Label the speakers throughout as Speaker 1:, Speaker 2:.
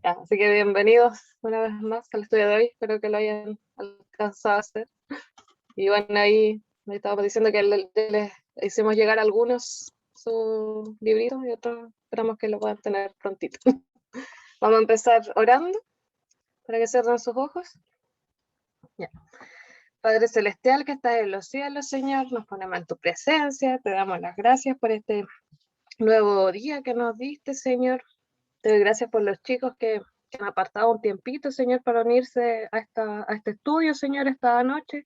Speaker 1: Ya, así que bienvenidos una vez más al estudio de hoy, espero que lo hayan alcanzado a hacer. Y bueno, ahí me estaba diciendo que les hicimos llegar algunos sus libritos y otros esperamos que lo puedan tener prontito. Vamos a empezar orando para que cierren sus ojos. Ya. Padre Celestial que estás en los cielos, Señor, nos ponemos en tu presencia, te damos las gracias por este nuevo día que nos diste, Señor. Te doy gracias por los chicos que han apartado un tiempito, Señor, para unirse a este estudio, Señor, esta noche,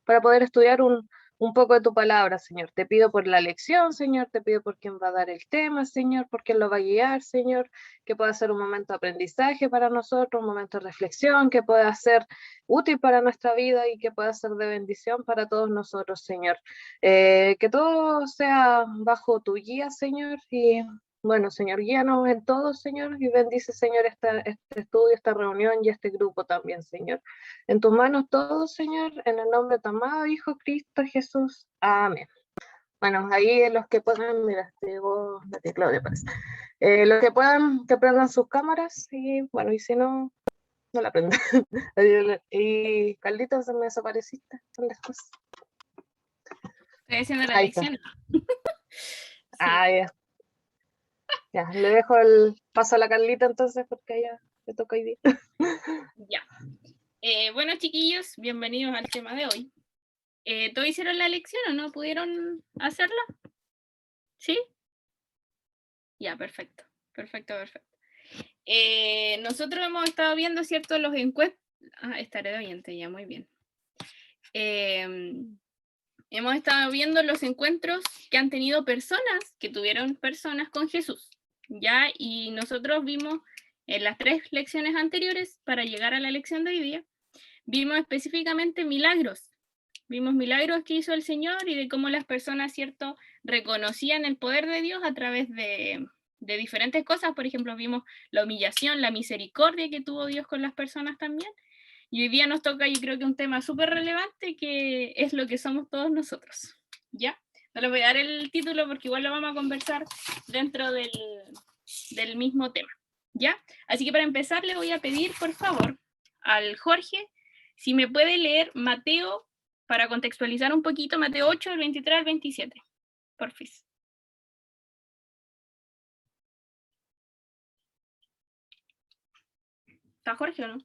Speaker 1: para poder estudiar un poco de tu palabra, Señor. Te pido por la lección, Señor, te pido por quién va a dar el tema, Señor, por quién lo va a guiar, Señor, que pueda ser un momento de aprendizaje para nosotros, un momento de reflexión, que pueda ser útil para nuestra vida y que pueda ser de bendición para todos nosotros, Señor. Que todo sea bajo tu guía, Señor, y bueno, Señor, guíanos en todo, Señor, y bendice, Señor, este estudio, esta reunión y este grupo también, Señor. En tus manos todo, Señor, en el nombre de tu amado Hijo Cristo Jesús. Amén. Bueno, ahí los que puedan, mira, llegó la tía Claudia, parece. Los que puedan, que prendan sus cámaras, y bueno, y si no, no la prendan. Y Carlitos, me desapareciste, ¿dónde estás?
Speaker 2: Estoy haciendo la
Speaker 1: Ahí está.
Speaker 2: lección.
Speaker 1: Ah, ya. Ya, le dejo el paso a la Carlita entonces, porque a ella le toca hoy día.
Speaker 2: Ya. Bueno, chiquillos, bienvenidos al tema de hoy. ¿Todos hicieron la lección o no pudieron hacerla? ¿Sí? Ya, perfecto. Perfecto. Nosotros hemos estado viendo, ¿cierto? Los encuestos. Estaré de oyente, ya, muy bien. Hemos estado viendo los encuentros que han tenido personas, que tuvieron personas con Jesús, ¿ya? Y nosotros vimos en las 3 lecciones anteriores, para llegar a la lección de hoy día, vimos específicamente milagros. Vimos milagros que hizo el Señor y de cómo las personas, ¿cierto?, reconocían el poder de Dios a través de diferentes cosas. Por ejemplo, vimos la humillación, la misericordia que tuvo Dios con las personas también. Y hoy día nos toca, yo creo que un tema súper relevante, que es lo que somos todos nosotros, ¿ya? No les voy a dar el título porque igual lo vamos a conversar dentro del mismo tema, ¿ya? Así que para empezar le voy a pedir, por favor, al Jorge, si me puede leer Mateo, para contextualizar un poquito, Mateo 8, del 23 al 27, porfis. ¿Está Jorge o no?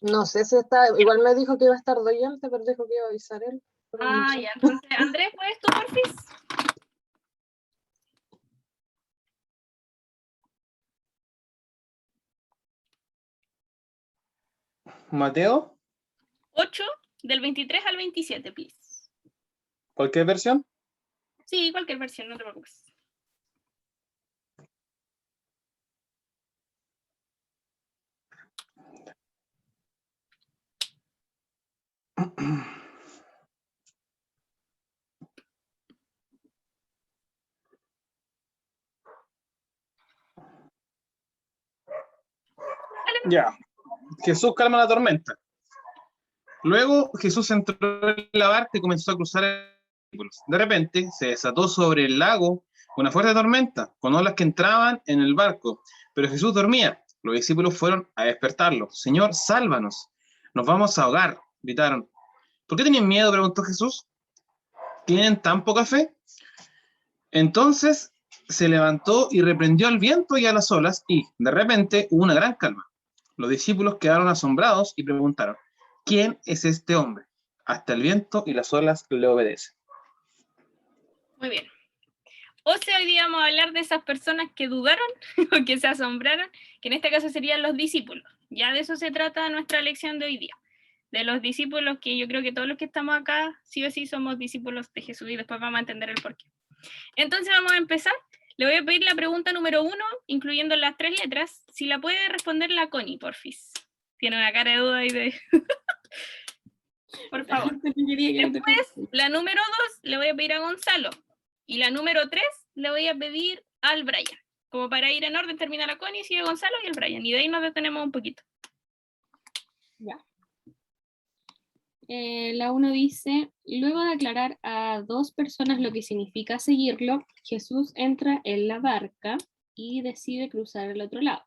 Speaker 1: No sé si está, igual me dijo que iba a estar doyente, pero dijo que iba a avisar él.
Speaker 2: Ah, ya, entonces, Andrés, ¿puedes tú, porfis?
Speaker 3: Mateo,
Speaker 2: 8, del 23 al 27, please.
Speaker 3: ¿cualquier versión?
Speaker 2: Sí, cualquier versión, no te preocupes.
Speaker 3: Ya. Jesús calma la tormenta. Luego Jesús entró en la barca y comenzó a cruzar el río. De repente se desató sobre el lago una fuerte tormenta, con olas que entraban en el barco. Pero Jesús dormía. Los discípulos fueron a despertarlo. Señor, sálvanos. Nos vamos a ahogar, gritaron. ¿Por qué tenían miedo?, preguntó Jesús. ¿Tienen tan poca fe? Entonces se levantó y reprendió al viento y a las olas, y de repente hubo una gran calma. Los discípulos quedaron asombrados y preguntaron: ¿quién es este hombre? Hasta el viento y las olas le obedecen.
Speaker 2: Muy bien. O sea, hoy día vamos a hablar de esas personas que dudaron o que se asombraron, que en este caso serían los discípulos. Ya de eso se trata nuestra lección de hoy día. De los discípulos, que yo creo que todos los que estamos acá, sí o sí, somos discípulos de Jesús, y después vamos a entender el porqué. Entonces vamos a empezar. Le voy a pedir la pregunta número 1, incluyendo las 3 letras. Si la puede responder la Connie, porfis. Tiene una cara de duda ahí de... Por favor. Después, la número 2, le voy a pedir a Gonzalo. Y la número 3, le voy a pedir al Brian. Como para ir en orden, termina la Connie, sigue Gonzalo y el Brian. Y de ahí nos detenemos un poquito.
Speaker 4: Ya. La 1 dice: luego de aclarar a 2 personas lo que significa seguirlo, Jesús entra en la barca y decide cruzar al otro lado.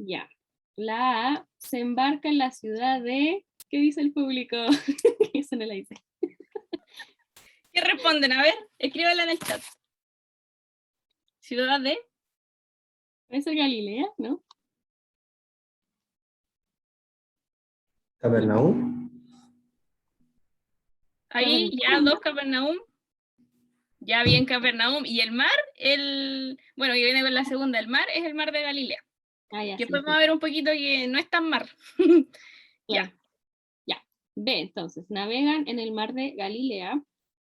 Speaker 4: Ya. La A se embarca en la ciudad de... ¿Qué dice el público? Eso no la dice.
Speaker 2: ¿Qué responden? A ver, escríbanla en el chat. Ciudad de...
Speaker 4: ¿Es Galilea, no?
Speaker 5: Capernaum.
Speaker 2: Ahí ya 2 Capernaum. Ya bien Capernaum. Y el mar, bueno, que viene con la segunda, el mar es el mar de Galilea.
Speaker 4: Ah, ya,
Speaker 2: Que
Speaker 4: sí,
Speaker 2: podemos
Speaker 4: sí.
Speaker 2: ver un poquito que no es tan mar.
Speaker 4: Claro. Ya. B, entonces, navegan en el mar de Galilea.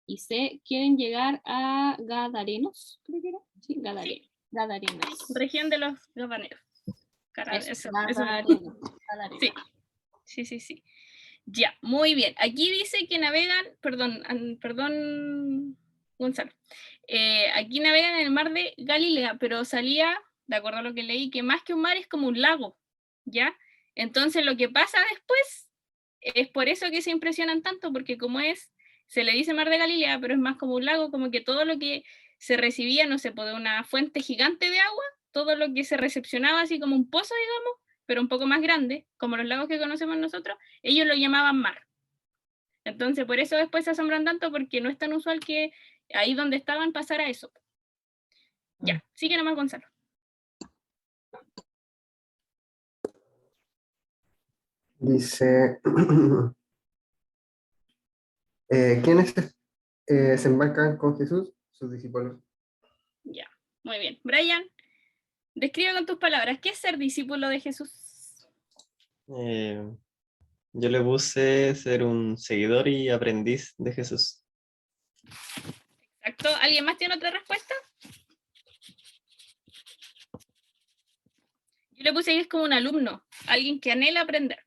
Speaker 4: Y C, quieren llegar a Gadarenos, creo que era. Sí, Gadarenos.
Speaker 2: Región de los Gadarenos.
Speaker 4: Eso,
Speaker 2: Eso.
Speaker 4: Gadarenos.
Speaker 2: Sí. Sí. Ya, muy bien. Aquí dice que navegan, perdón, Gonzalo. Aquí navegan en el mar de Galilea, pero salía, de acuerdo a lo que leí, que más que un mar es como un lago, ¿ya? Entonces lo que pasa después es por eso que se impresionan tanto, porque se le dice mar de Galilea, pero es más como un lago, como que todo lo que se recibía, no sé, de una fuente gigante de agua, todo lo que se recepcionaba así como un pozo, digamos, pero un poco más grande, como los lagos que conocemos nosotros, ellos lo llamaban mar. Entonces, por eso después se asombran tanto, porque no es tan usual que ahí donde estaban pasara eso. Ya, sigue nomás Gonzalo.
Speaker 5: Dice, ¿quiénes se embarcan con Jesús? Sus discípulos.
Speaker 2: Ya, muy bien. Brian, describe con tus palabras, ¿qué es ser discípulo de Jesús?
Speaker 6: Yo le puse ser un seguidor y aprendiz de Jesús.
Speaker 2: Exacto. ¿Alguien más tiene otra respuesta? Yo le puse que es como un alumno, alguien que anhela aprender.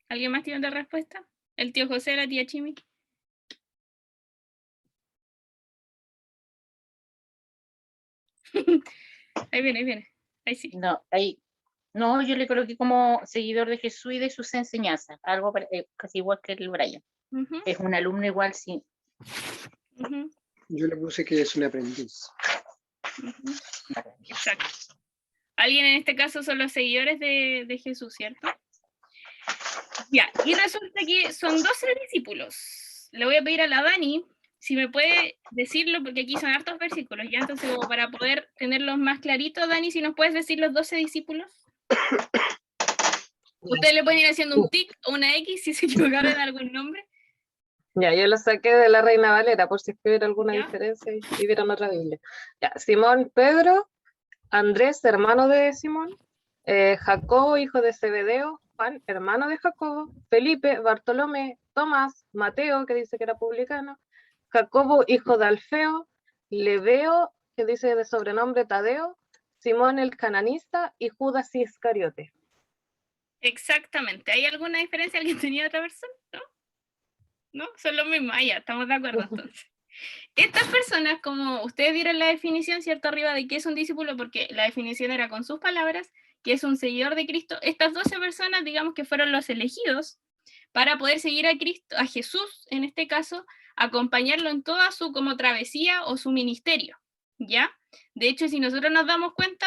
Speaker 2: ¿Alguien más tiene otra respuesta? ¿El tío José, la tía Chimi? Ahí viene. Ahí sí.
Speaker 7: No, yo le coloqué como seguidor de Jesús y de sus enseñanzas, algo casi igual que el Brian.
Speaker 2: Uh-huh.
Speaker 7: Es un alumno igual, sí.
Speaker 2: Uh-huh.
Speaker 8: Yo le puse que es un aprendiz.
Speaker 2: Uh-huh. Exacto. Alguien en este caso son los seguidores de Jesús, ¿cierto? Ya, y resulta que son 12 discípulos. Le voy a pedir a la Dani si me puede decirlo, porque aquí son hartos versículos, ya, entonces como para poder tenerlos más claritos, Dani, si nos puedes decir los 12 discípulos. Ustedes le pueden ir haciendo un tic o una X si se equivocaron en algún nombre.
Speaker 1: Ya, yo lo saqué de la Reina Valera, por si hubiera alguna
Speaker 2: ¿Ya?
Speaker 1: diferencia y vieron otra Biblia. Ya, Simón, Pedro, Andrés, hermano de Simón, Jacobo, hijo de Zebedeo, Juan, hermano de Jacobo, Felipe, Bartolomé, Tomás, Mateo, que dice que era publicano, Jacobo, hijo de Alfeo, Lebeo, que dice de sobrenombre Tadeo, Simón el cananista y Judas Iscariote.
Speaker 2: Exactamente. ¿Hay alguna diferencia? ¿Alguien tenía otra versión? ¿No? ¿No? Son los mismos. Ah, ya, estamos de acuerdo entonces. Estas personas, como ustedes vieron la definición, ¿cierto? Arriba de qué es un discípulo, porque la definición era con sus palabras, que es un seguidor de Cristo. Estas 12 personas, digamos que fueron los elegidos para poder seguir a Cristo, a Jesús, en este caso, acompañarlo en toda su como travesía o su ministerio, ¿ya? De hecho, si nosotros nos damos cuenta,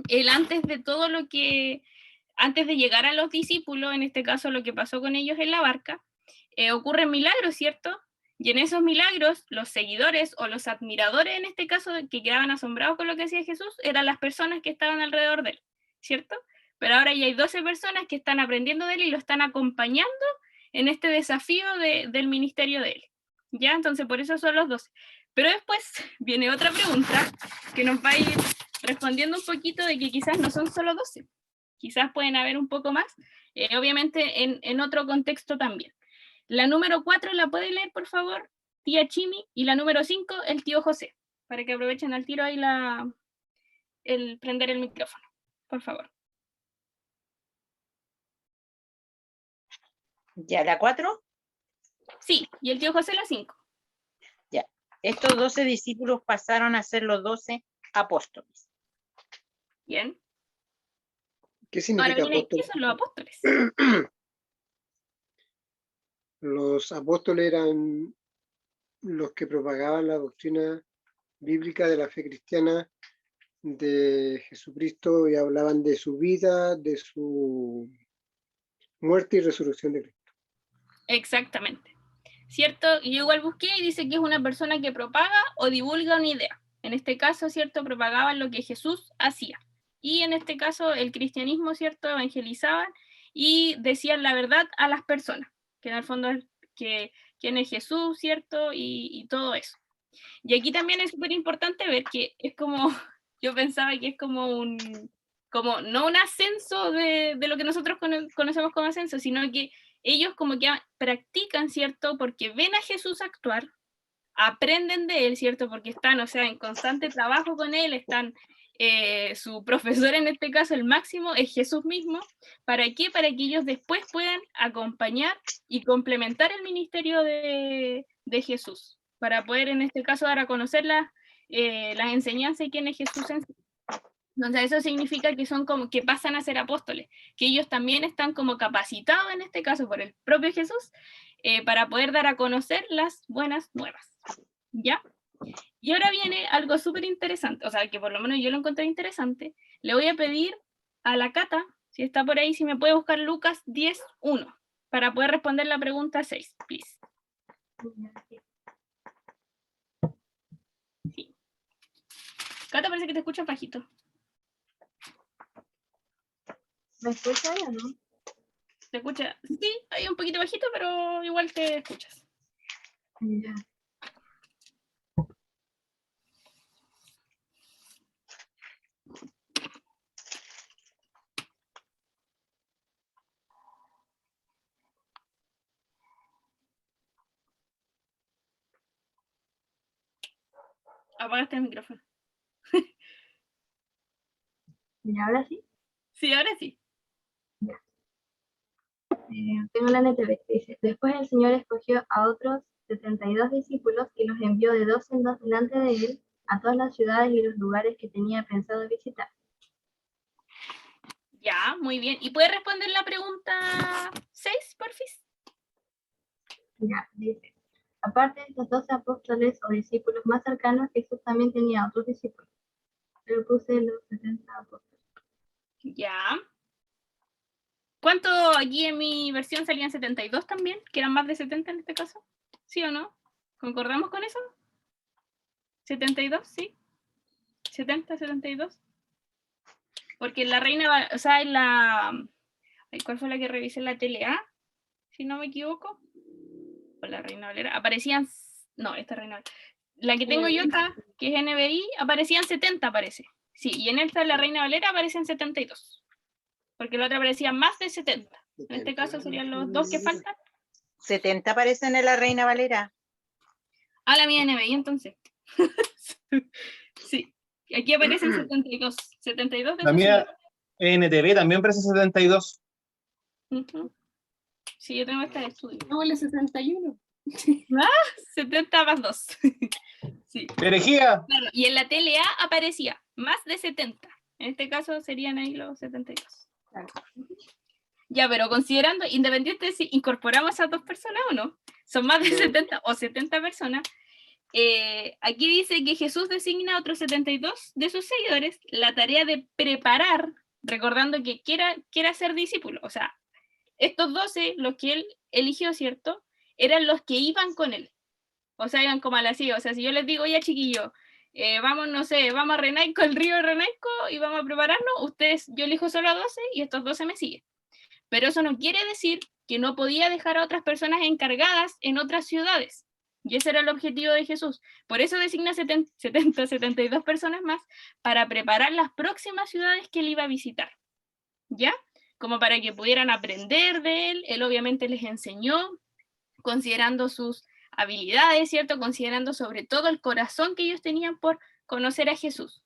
Speaker 2: él antes de llegar a los discípulos, en este caso lo que pasó con ellos en la barca, ocurren milagros, ¿cierto? Y en esos milagros, los seguidores o los admiradores, en este caso, que quedaban asombrados con lo que hacía Jesús, eran las personas que estaban alrededor de él, ¿cierto? Pero ahora ya hay 12 personas que están aprendiendo de él y lo están acompañando en este desafío del ministerio de él, ¿ya? Entonces, por eso son los 12. Pero después viene otra pregunta que nos va a ir respondiendo un poquito de que quizás no son solo 12, quizás pueden haber un poco más, obviamente en otro contexto también. La número 4 la puede leer, por favor, tía Chimi, y la número 5, el tío José, para que aprovechen al tiro ahí el prender el micrófono, por favor.
Speaker 7: ¿Ya la 4?
Speaker 2: Sí, y el tío José la 5.
Speaker 7: Ya. Estos 12 discípulos pasaron a ser los 12 apóstoles.
Speaker 2: Bien.
Speaker 8: ¿Qué significa
Speaker 2: Ahora viene,
Speaker 8: apóstol?
Speaker 2: ¿qué son los apóstoles?
Speaker 8: Los apóstoles eran los que propagaban la doctrina bíblica de la fe cristiana de Jesucristo y hablaban de su vida, de su muerte y resurrección de Cristo.
Speaker 2: Exactamente. ¿Cierto? Y yo igual busqué y dice que es una persona que propaga o divulga una idea. En este caso, ¿cierto? Propagaban lo que Jesús hacía. Y en este caso, el cristianismo, ¿cierto? Evangelizaban y decían la verdad a las personas, que en el fondo es que quién es Jesús, ¿cierto? Y todo eso. Y aquí también es súper importante ver que es como, yo pensaba que es como no un ascenso de lo que nosotros conocemos como ascenso, sino que ellos como que practican, ¿cierto? Porque ven a Jesús actuar, aprenden de él, ¿cierto? Porque están, o sea, en constante trabajo con él, están, su profesor en este caso, el máximo, es Jesús mismo. ¿Para qué? Para que ellos después puedan acompañar y complementar el ministerio de Jesús, para poder en este caso dar a conocer las enseñanzas y quién es Jesús en sí. Entonces eso significa que son como que pasan a ser apóstoles, que ellos también están como capacitados en este caso por el propio Jesús para poder dar a conocer las buenas nuevas, ¿ya? Y ahora viene algo súper interesante, o sea, que por lo menos yo lo encontré interesante. Le voy a pedir a la Cata, si está por ahí, si me puede buscar Lucas 10:1 para poder responder la pregunta 6, please. Sí. Cata, parece que te escuchas bajito.
Speaker 9: ¿Me escucha o no?
Speaker 2: ¿Te escucha? Sí, hay un poquito bajito, pero igual te escuchas.
Speaker 9: Ya.
Speaker 2: Apagaste el micrófono.
Speaker 9: ¿Y ahora sí?
Speaker 2: Sí, ahora sí.
Speaker 9: Tengo la NTV que dice, después el Señor escogió a otros 72 discípulos y los envió de 2 en 2 delante de él a todas las ciudades y los lugares que tenía pensado visitar.
Speaker 2: Ya, muy bien. ¿Y puede responder la pregunta 6, porfis?
Speaker 9: Ya, dice, aparte de estos 12 apóstoles o discípulos más cercanos, Jesús también tenía otros discípulos. Pero puse los 70 apóstoles.
Speaker 2: Ya. ¿Cuánto aquí en mi versión salían 72 también? ¿Que eran más de 70 en este caso? ¿Sí o no? ¿Concordamos con eso? ¿72? Sí. ¿70, 72? Porque en la Reina, o sea, en la... ¿Cuál fue la que revisé en la TLA? Si no me equivoco. O la Reina Valera. Aparecían... No, esta Reina Valera. La que tengo yo acá, que es NBI, aparecían 70, parece. Sí, y en esta, la Reina Valera, aparecen 72. Porque la otra aparecía más de 70. En este caso serían los dos que faltan.
Speaker 7: 70 aparecen en la Reina Valera.
Speaker 2: Ah, la mía NBI, entonces. Sí. Aquí aparecen 72. 72 de
Speaker 3: La mía NTV también parece 72.
Speaker 2: Sí, yo tengo esta de estudio.
Speaker 4: No, el 71.
Speaker 2: 70 más 2. Sí.
Speaker 3: ¡Herejía!
Speaker 2: Claro, y en la TLA aparecía más de 70. En este caso serían ahí los 72.
Speaker 4: Claro.
Speaker 2: Ya, pero considerando, independiente de si incorporamos a esas dos personas o no, son más de 70 o 70 personas. Aquí dice que Jesús designa a otros 72 de sus seguidores la tarea de preparar, recordando que quiera ser discípulo. O sea, estos 12, los que él eligió, ¿cierto? Eran los que iban con él. O sea, iban como a la CIA. O sea, si yo les digo, ya chiquillo, vamos, no sé, vamos a Renaico, el río de Renaico, y vamos a prepararnos, ustedes, yo elijo solo a 12 y estos 12 me siguen. Pero eso no quiere decir que no podía dejar a otras personas encargadas en otras ciudades. Y ese era el objetivo de Jesús. Por eso designa 72 personas más para preparar las próximas ciudades que él iba a visitar. ¿Ya? Como para que pudieran aprender de él. Él obviamente les enseñó, considerando sus habilidades, ¿cierto? Considerando sobre todo el corazón que ellos tenían por conocer a Jesús.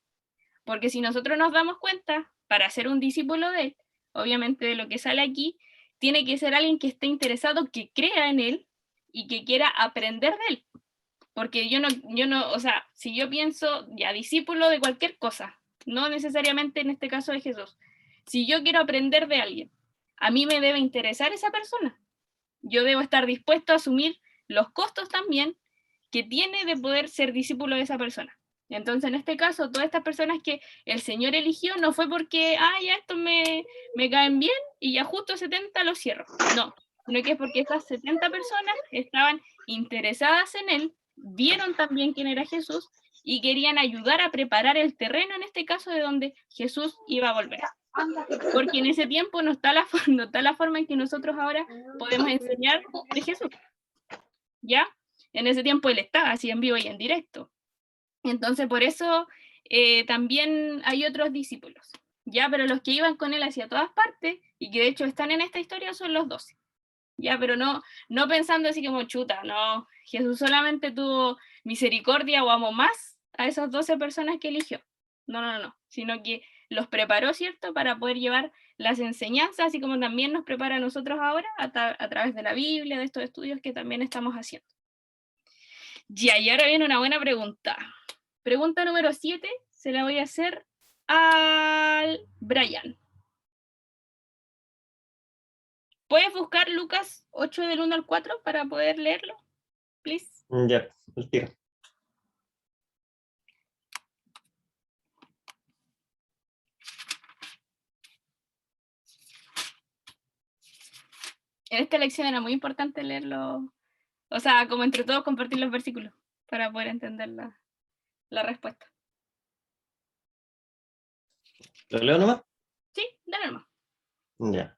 Speaker 2: Porque si nosotros nos damos cuenta, para ser un discípulo de él, obviamente de lo que sale aquí, tiene que ser alguien que esté interesado, que crea en él y que quiera aprender de él. Porque yo no, o sea, si yo pienso ya discípulo de cualquier cosa, no necesariamente en este caso de Jesús, si yo quiero aprender de alguien, a mí me debe interesar esa persona. Yo debo estar dispuesto a asumir los costos también que tiene de poder ser discípulo de esa persona. Entonces, en este caso, todas estas personas que el Señor eligió no fue porque, ya estos me caen bien y ya justo 70 los cierro. No, sino que es porque estas 70 personas estaban interesadas en Él, vieron también quién era Jesús y querían ayudar a preparar el terreno, en este caso, de donde Jesús iba a volver. Porque en ese tiempo no está la forma en que nosotros ahora podemos enseñar de Jesús. ¿Ya? En ese tiempo Él estaba así en vivo y en directo. Entonces, por eso también hay otros discípulos, ¿ya? Pero los que iban con Él hacia todas partes, y que de hecho están en esta historia, son los 12, ¿ya? Pero no pensando así como chuta, no, Jesús solamente tuvo misericordia o amó más a esas 12 personas que eligió. No, sino que los preparó, ¿cierto?, para poder llevar las enseñanzas, así como también nos prepara a nosotros ahora a través de la Biblia, de estos estudios que también estamos haciendo. Ya, y ahora viene una buena pregunta. Pregunta número 7, se la voy a hacer al Brian. ¿Puedes buscar Lucas 8 del 1 al 4 para poder leerlo? Please.
Speaker 6: Ya, el tiro.
Speaker 2: En esta lección era muy importante leerlo, o sea, como entre todos compartir los versículos para poder entender la respuesta.
Speaker 6: ¿Lo leo nomás?
Speaker 2: Sí, dale nomás.
Speaker 6: Ya.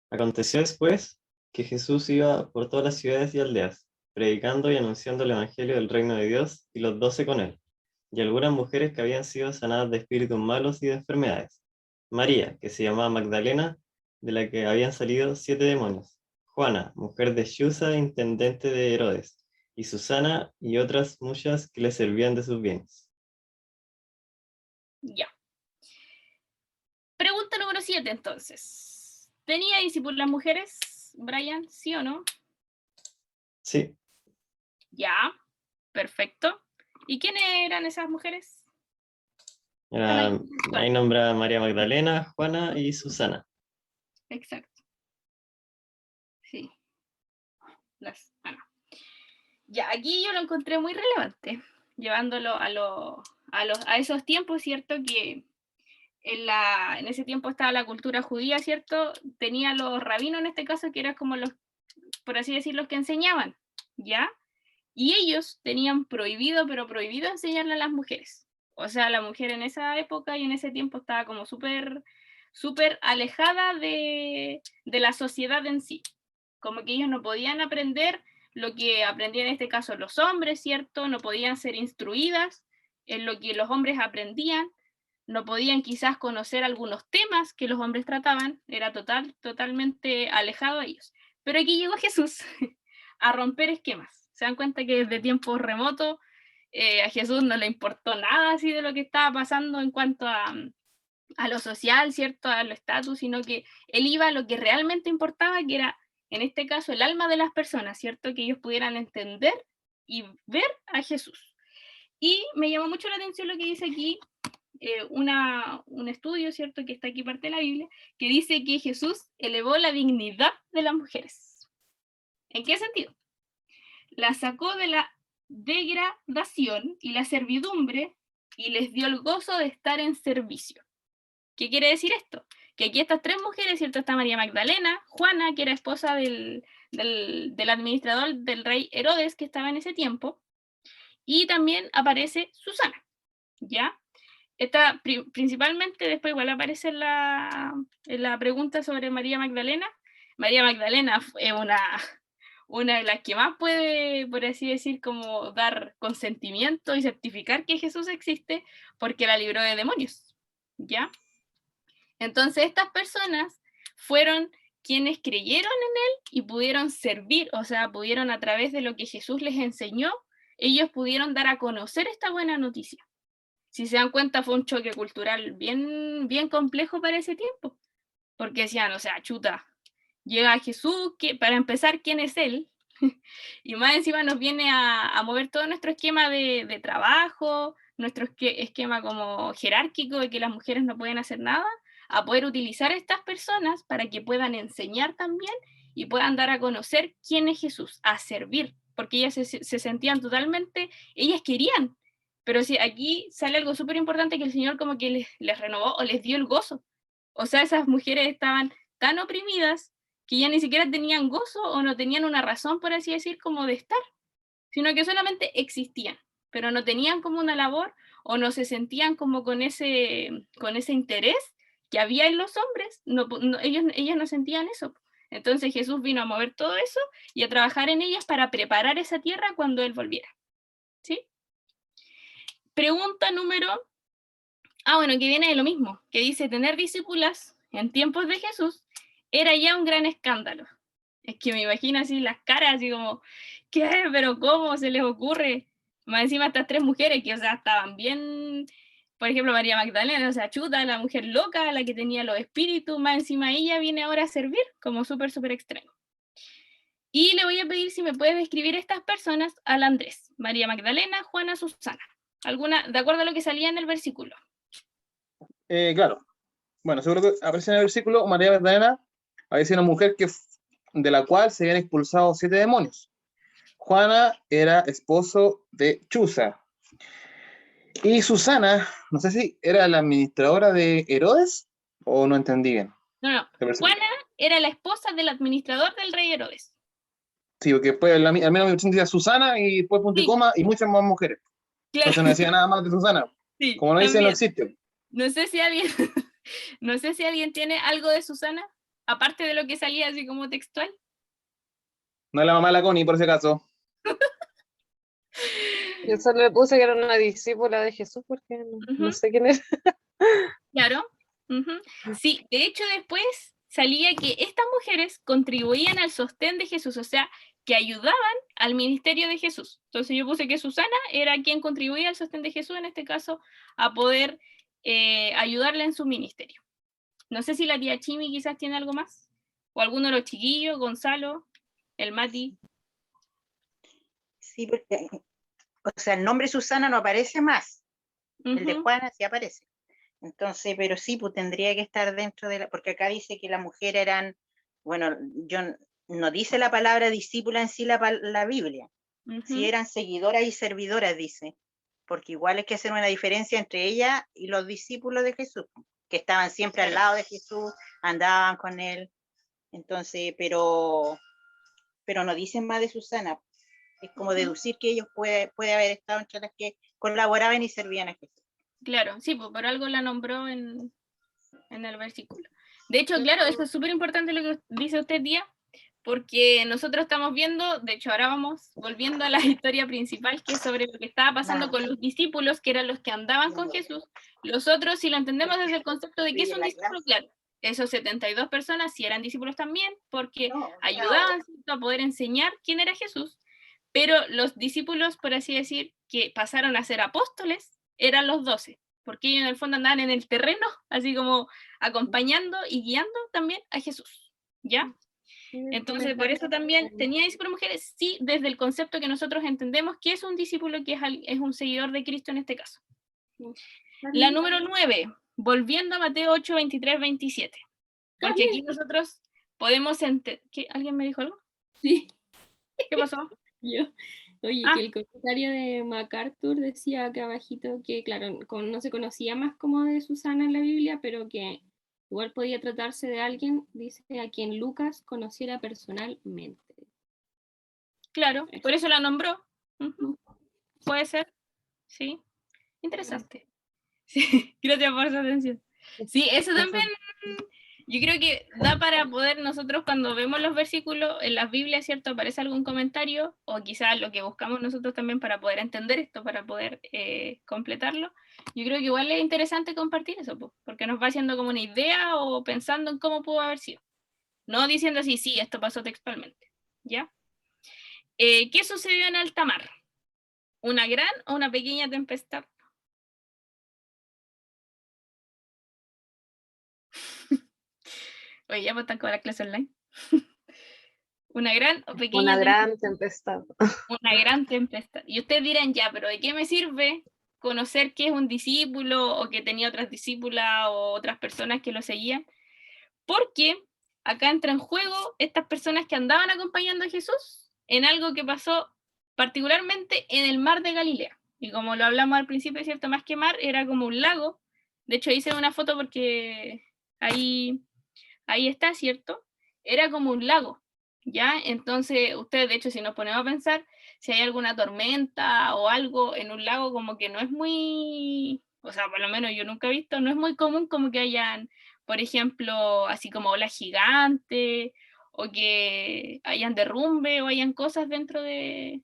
Speaker 6: Aconteció después que Jesús iba por todas las ciudades y aldeas, predicando y anunciando el evangelio del reino de Dios, y los 12 con él, y algunas mujeres que habían sido sanadas de espíritus malos y de enfermedades. María, que se llamaba Magdalena, de la que habían salido 7 demonios. Juana, mujer de Chuza, intendente de Herodes, y Susana, y otras muchas que le servían de sus bienes.
Speaker 2: Ya. Pregunta número 7, entonces. ¿Tenía discípulos las mujeres, Brian? ¿Sí o no?
Speaker 6: Sí.
Speaker 2: Ya, perfecto. ¿Y quiénes eran esas mujeres?
Speaker 6: Ahí nombra a María Magdalena, Juana y Susana.
Speaker 2: Exacto. Sí. Ya, aquí yo lo encontré muy relevante, llevándolo a esos tiempos, ¿cierto? Que en ese tiempo estaba la cultura judía, ¿cierto? Tenía los rabinos en este caso, que eran como los, por así decirlo, los que enseñaban, ¿ya? Y ellos tenían prohibido enseñarle a las mujeres. O sea, la mujer en esa época y en ese tiempo estaba como súper alejada de la sociedad en sí. Como que ellos no podían aprender lo que aprendían en este caso los hombres, ¿cierto? No podían ser instruidas en lo que los hombres aprendían, no podían quizás conocer algunos temas que los hombres trataban, era totalmente alejado de ellos. Pero aquí llegó Jesús a romper esquemas. Se dan cuenta que desde tiempos remotos a Jesús no le importó nada así de lo que estaba pasando en cuanto a lo social, ¿cierto? A lo estatus, sino que él iba a lo que realmente importaba, que era, en este caso, el alma de las personas, ¿cierto? Que ellos pudieran entender y ver a Jesús. Y me llamó mucho la atención lo que dice aquí, un estudio, ¿cierto? Que está aquí parte de la Biblia, que dice que Jesús elevó la dignidad de las mujeres. ¿En qué sentido? La sacó de la degradación y la servidumbre y les dio el gozo de estar en servicio. ¿Qué quiere decir esto? Que aquí estas 3 mujeres, ¿cierto? Está María Magdalena, Juana, que era esposa del administrador del rey Herodes, que estaba en ese tiempo, y también aparece Susana, ¿ya? Esta, principalmente, después igual aparece en la pregunta sobre María Magdalena. María Magdalena es una de las que más puede, por así decir, como dar consentimiento y certificar que Jesús existe, porque la libró de demonios, ¿ya? Entonces estas personas fueron quienes creyeron en él y pudieron servir, o sea, pudieron a través de lo que Jesús les enseñó, ellos pudieron dar a conocer esta buena noticia. Si se dan cuenta, fue un choque cultural bien complejo para ese tiempo, porque decían, o sea, chuta, llega Jesús, que para empezar, ¿quién es él? Y más encima nos viene a mover todo nuestro esquema de trabajo, nuestro esquema como jerárquico de que las mujeres no pueden hacer nada, a poder utilizar a estas personas para que puedan enseñar también y puedan dar a conocer quién es Jesús, a servir, porque ellas se sentían totalmente, ellas querían Pero sí, aquí sale algo súper importante, que el Señor como que les renovó o les dio el gozo. O sea, esas mujeres estaban tan oprimidas que ya ni siquiera tenían gozo o no tenían una razón, por así decir, como de estar, sino que solamente existían, pero no tenían como una labor o no se sentían como con ese interés que había en los hombres. Ellos no sentían eso. Entonces Jesús vino a mover todo eso y a trabajar en ellas para preparar esa tierra cuando Él volviera. ¿Sí? Pregunta número... bueno, que viene de lo mismo, que dice, tener discípulas en tiempos de Jesús era ya un gran escándalo. Es que me imagino así las caras, así como, ¿qué? ¿Pero cómo se les ocurre? Más encima estas 3 mujeres que, o sea, estaban bien, por ejemplo, María Magdalena, o sea, chuta, la mujer loca, la que tenía los espíritus, más encima ella viene ahora a servir, como súper, súper extremo. Y le voy a pedir si me puede describir estas personas al Andrés, María Magdalena, Juana, Susana, alguna, de acuerdo a lo que salía en el versículo.
Speaker 3: Claro. Bueno, seguro que aparece en el versículo, María Magdalena había sido una mujer de la cual se habían expulsado 7 demonios. Juana era esposo de Chuza. Y Susana, no sé si era la administradora de Herodes o no entendí bien.
Speaker 2: No. Juana era la esposa del administrador del rey Herodes.
Speaker 3: Sí, porque después al menos me decía Susana y después punto y coma y muchas más mujeres.
Speaker 2: Claro.
Speaker 3: Entonces no decía nada más de Susana.
Speaker 2: Sí,
Speaker 3: como no dice, no existe.
Speaker 2: No sé si alguien tiene algo de Susana, aparte de lo que salía así como textual.
Speaker 3: No es la mamá de la Connie, por ese caso.
Speaker 1: Yo solo le puse que era una discípula de Jesús porque no sé quién es.
Speaker 2: Claro. Sí, de hecho después salía que estas mujeres contribuían al sostén de Jesús, o sea, que ayudaban al ministerio de Jesús. Entonces yo puse que Susana era quien contribuía al sostén de Jesús, en este caso, a poder ayudarle en su ministerio. No sé si la tía Chimi quizás tiene algo más, o alguno de los chiquillos, Gonzalo, el Mati.
Speaker 7: Sí, porque, o sea, el nombre Susana no aparece más. El de Juana sí aparece. Entonces, pero sí, pues tendría que estar dentro de porque acá dice que las mujeres eran, bueno, no dice la palabra discípula en sí la Biblia. Sí eran seguidoras y servidoras, dice. Porque igual hay que hacer una diferencia entre ella y los discípulos de Jesús, que estaban siempre al lado de Jesús, andaban con él. Entonces, pero no dicen más de Susana. Es como deducir que ellos puede haber estado entre las que colaboraban y servían a Jesús.
Speaker 2: Claro, sí, pues por algo la nombró en el versículo. De hecho, claro, eso es súper importante lo que dice usted, tía, porque nosotros estamos viendo, de hecho ahora vamos volviendo a la historia principal, que es sobre lo que estaba pasando con los discípulos, que eran los que andaban con Jesús. Los otros, si lo entendemos desde el concepto de qué es un discípulo, claro, esos 72 personas sí eran discípulos también, porque ayudaban a poder enseñar quién era Jesús, pero los discípulos, por así decir, que pasaron a ser apóstoles, eran los 12, porque ellos en el fondo andaban en el terreno, así como acompañando y guiando también a Jesús, ¿ya? Entonces, por eso también tenía discípulos mujeres, sí, desde el concepto que nosotros entendemos que es un discípulo, que es un seguidor de Cristo en este caso. La número 9, volviendo a Mateo 8, 23, 27. Porque aquí nosotros podemos entender... ¿Alguien me dijo algo?
Speaker 4: Sí.
Speaker 2: ¿Qué pasó?
Speaker 4: Yo. Oye, que el comentario de MacArthur decía acá abajito que, claro, no se conocía más como de Susana en la Biblia, pero que igual podía tratarse de alguien, dice, a quien Lucas conociera personalmente.
Speaker 2: Claro, por eso la nombró. Puede ser, sí. Interesante. Sí, gracias por su atención. Sí, eso también, yo creo que da para poder nosotros cuando vemos los versículos en las Biblias, ¿cierto? Aparece algún comentario, o quizás lo que buscamos nosotros también para poder entender esto, para poder completarlo. Yo creo que igual es interesante compartir eso, porque nos va haciendo como una idea o pensando en cómo pudo haber sido. No diciendo así, sí, esto pasó textualmente, ¿ya? ¿Qué sucedió en alta mar? ¿Una gran o una pequeña tempestad? Oye, ya pues están con la clase online. ¿Una gran o pequeña
Speaker 1: Una gran tempestad?
Speaker 2: Una gran tempestad. Y ustedes dirán, ya, pero ¿de qué me sirve conocer que es un discípulo o que tenía otras discípulas o otras personas que lo seguían? Porque acá entra en juego estas personas que andaban acompañando a Jesús en algo que pasó particularmente en el mar de Galilea. Y como lo hablamos al principio, ¿cierto? Más que mar, era como un lago. De hecho, hice una foto porque ahí está, ¿cierto? Era como un lago, ¿ya? Entonces, ustedes, de hecho, si nos ponemos a pensar, si hay alguna tormenta o algo en un lago, como que no es muy, o sea, por lo menos yo nunca he visto, no es muy común como que hayan, por ejemplo, así como olas gigantes, o que hayan derrumbe, o hayan cosas dentro de